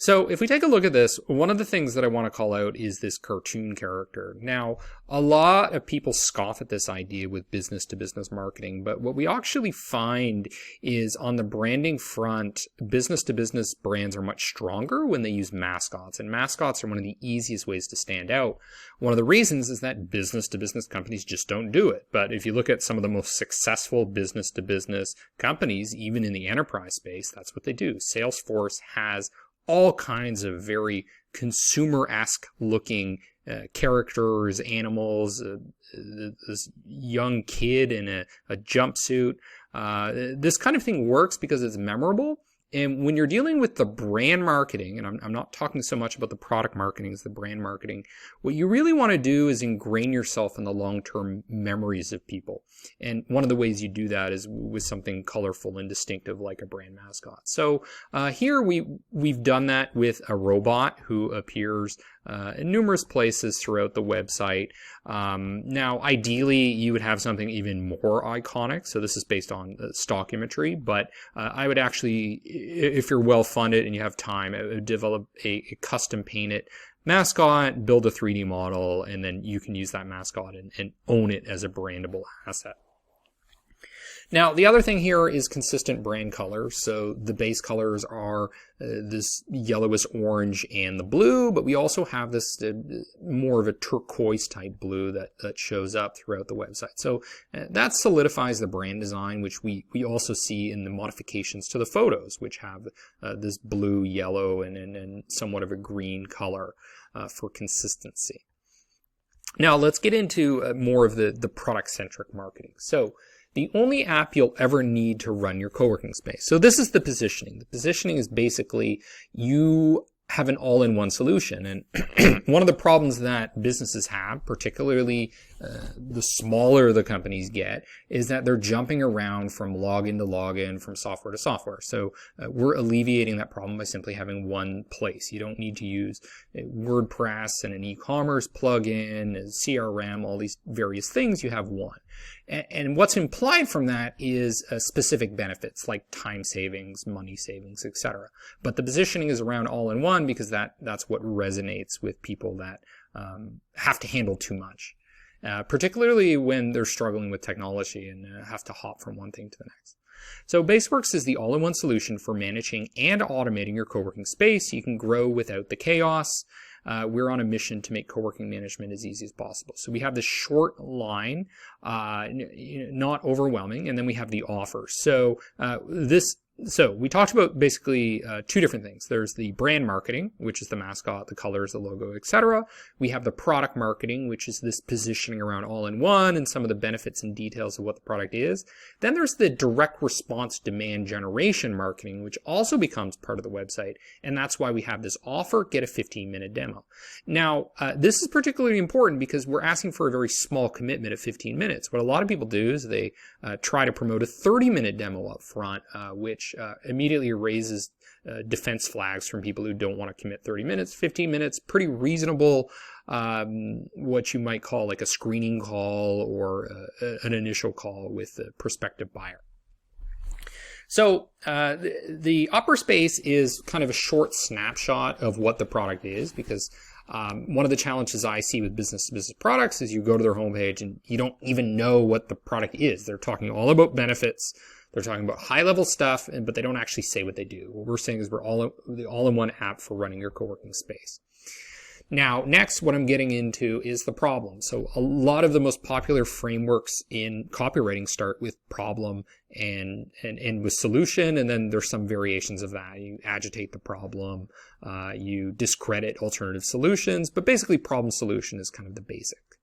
So if we take a look at this, one of the things that I want to call out is this cartoon character. Now, a lot of people scoff at this idea with business-to-business marketing, but what we actually find is on the branding front, business-to-business brands are much stronger when they use mascots, and mascots are one of the easiest ways to stand out. One of the reasons is that business-to-business companies just don't do it. But if you look at some of the most successful business-to-business companies, even in the enterprise space, that's what they do. Salesforce has all kinds of very consumer-esque looking characters, animals, this young kid in a jumpsuit. This kind of thing works because it's memorable. And when you're dealing with the brand marketing, and I'm not talking so much about the product marketing as the brand marketing, what you really want to do is ingrain yourself in the long-term memories of people. And one of the ways you do that is with something colorful and distinctive like a brand mascot. So here we've done that with a robot who appears in numerous places throughout the website. Now, ideally, you would have something even more iconic. So this is based on stock imagery, but I would actually, if you're well funded and you have time, I would develop a custom painted mascot, build a 3D model, and then you can use that mascot and own it as a brandable asset. Now, the other thing here is consistent brand colors. So the base colors are this yellowish orange and the blue, but we also have this more of a turquoise type blue that shows up throughout the website. So that solidifies the brand design, which we also see in the modifications to the photos, which have this blue, yellow, and somewhat of a green color for consistency. Now, let's get into more of the product-centric marketing. So the only app you'll ever need to run your co-working space. So this is the positioning. The positioning is basically you have an all-in-one solution. And one of the problems that businesses have, particularly the smaller the companies get, is that they're jumping around from login to login, from software to software. So we're alleviating that problem by simply having one place. You don't need to use WordPress and an e-commerce plugin, a CRM, all these various things. You have one. And what's implied from that is specific benefits like time savings, money savings, etc. But the positioning is around all-in-one because that's what resonates with people that have to handle too much, particularly when they're struggling with technology and have to hop from one thing to the next. So Baseworks is the all-in-one solution for managing and automating your co-working space. You can grow without the chaos. We're on a mission to make co-working management as easy as possible. So we have this short line, not overwhelming, and then we have the offer. So So we talked about basically two different things. There's the brand marketing, which is the mascot, the colors, the logo, etc. We have the product marketing, which is this positioning around all-in-one and some of the benefits and details of what the product is. Then there's the direct response demand generation marketing, which also becomes part of the website. And that's why we have this offer, get a 15-minute demo. Now, this is particularly important because we're asking for a very small commitment of 15 minutes. What a lot of people do is they try to promote a 30-minute demo up front, which immediately raises defense flags from people who don't want to commit 30 minutes. 15 minutes, pretty reasonable, what you might call like a screening call or an initial call with a prospective buyer. So the upper space is kind of a short snapshot of what the product is, because one of the challenges I see with business-to-business products is you go to their homepage and you don't even know what the product is. They're talking all about benefits. They're talking about high-level stuff, but they don't actually say what they do. What we're saying is we're the all-in-one app for running your co-working space. Now, next, what I'm getting into is the problem. So a lot of the most popular frameworks in copywriting start with problem and with solution, and then there's some variations of that. You agitate the problem, you discredit alternative solutions, but basically problem solution is kind of the basic.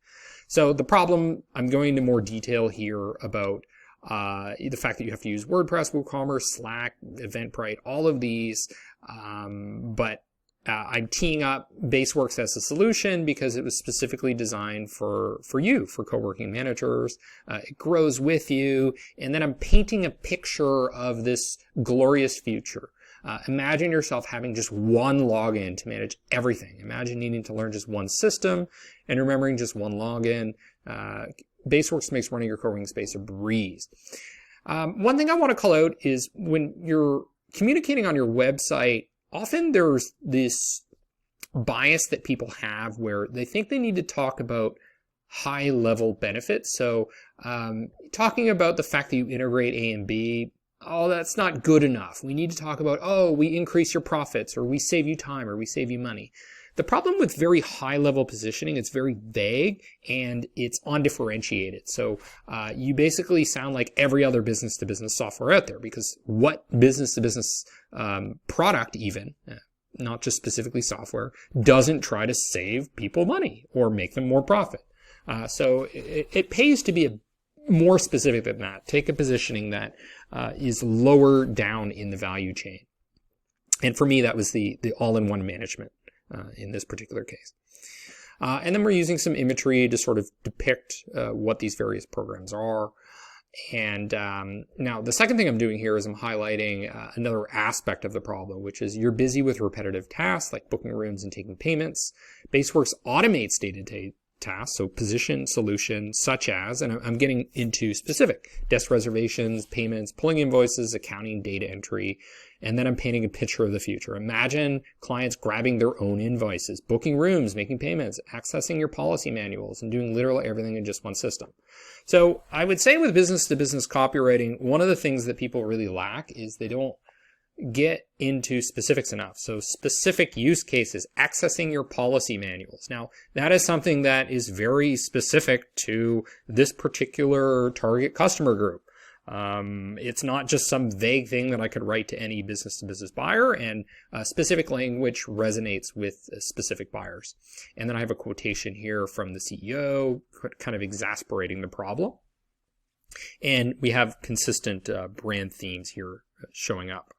So the problem, I'm going into more detail here about the fact that you have to use WordPress, WooCommerce, Slack, Eventbrite, all of these, but I'm teeing up Baseworks as a solution because it was specifically designed for you, for co-working managers. It grows with you, and then I'm painting a picture of this glorious future. Imagine yourself having just one login to manage everything. Imagine needing to learn just one system and remembering just one login. Baseworks makes running your co-working space a breeze. One thing I want to call out is when you're communicating on your website, often there's this bias that people have where they think they need to talk about high-level benefits. So talking about the fact that you integrate A and B, that's not good enough. We need to talk about, we increase your profits, or we save you time, or we save you money. The problem with very high-level positioning, it's very vague and it's undifferentiated. So you basically sound like every other business-to-business software out there, because what business-to-business product even, not just specifically software, doesn't try to save people money or make them more profit? So it pays to be more specific than that. Take a positioning that is lower down in the value chain. And for me, that was the all-in-one management. In this particular case. And then we're using some imagery to sort of depict what these various programs are. And now the second thing I'm doing here is I'm highlighting another aspect of the problem, which is you're busy with repetitive tasks like booking rooms and taking payments. Baseworks automates day-to-day tasks. So position solutions such as, and I'm getting into specific, desk reservations, payments, pulling invoices, accounting, data entry, and then I'm painting a picture of the future. Imagine clients grabbing their own invoices, booking rooms, making payments, accessing your policy manuals, and doing literally everything in just one system. So I would say with business-to-business copywriting, one of the things that people really lack is they don't get into specifics enough. So specific use cases, accessing your policy manuals. Now, that is something that is very specific to this particular target customer group. It's not just some vague thing that I could write to any business-to-business buyer, and specific language resonates with specific buyers. And then I have a quotation here from the CEO, kind of exasperating the problem. And we have consistent brand themes here showing up.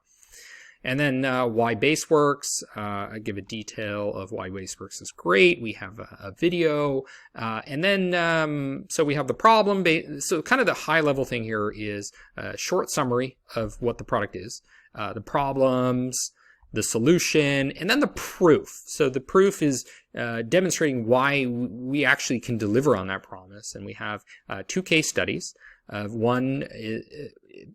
And then why Baseworks, I give a detail of why Baseworks is great. We have a video. And then, so we have the problem. So kind of the high level thing here is a short summary of what the product is, the problems, the solution, and then the proof. So the proof is demonstrating why we actually can deliver on that promise. And we have 2 case studies. One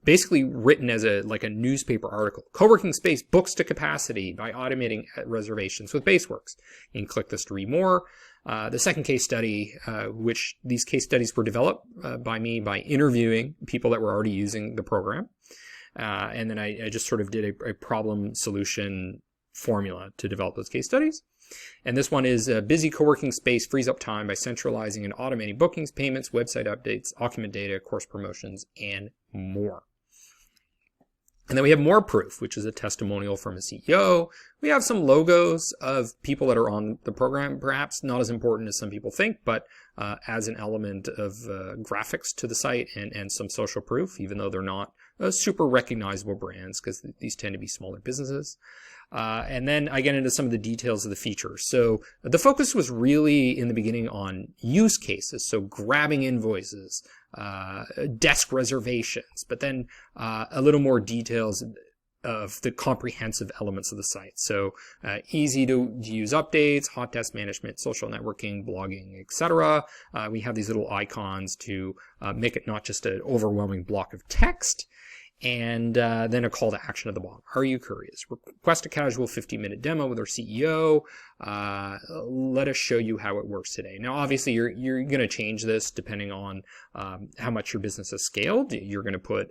basically written as a newspaper article. Co-working space books to capacity by automating reservations with Baseworks. And click this to read more. The second case study, which these case studies were developed by me by interviewing people that were already using the program. And then I just sort of did a problem solution formula to develop those case studies. And this one is a busy co-working space frees up time by centralizing and automating bookings, payments, website updates, document data, course promotions, and more. And then we have more proof, which is a testimonial from a CEO. We have some logos of people that are on the program, perhaps not as important as some people think, but as an element of graphics to the site and some social proof, even though they're not super recognizable brands, because these tend to be smaller businesses. And then I get into some of the details of the features. So the focus was really in the beginning on use cases. So grabbing invoices, desk reservations, but then a little more details of the comprehensive elements of the site. So easy to use updates, hot desk management, social networking, blogging, etc. We have these little icons to make it not just an overwhelming block of text. And then a call to action at the bottom. Are you curious? Request a casual 15-minute demo with our CEO. Let us show you how it works today. Now, obviously, you're going to change this depending on how much your business has scaled. You're going to put,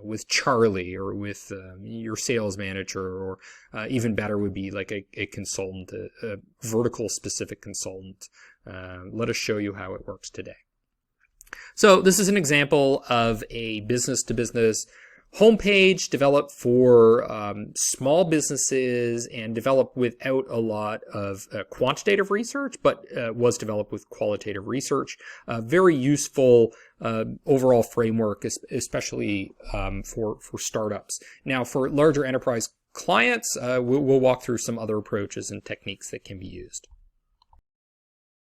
with Charlie or with your sales manager, or even better would be like a consultant, a vertical specific consultant. Let us show you how it works today. So this is an example of a business-to-business homepage developed for small businesses and developed without a lot of quantitative research, but was developed with qualitative research. Very useful overall framework, especially for startups. Now, for larger enterprise clients, we'll walk through some other approaches and techniques that can be used.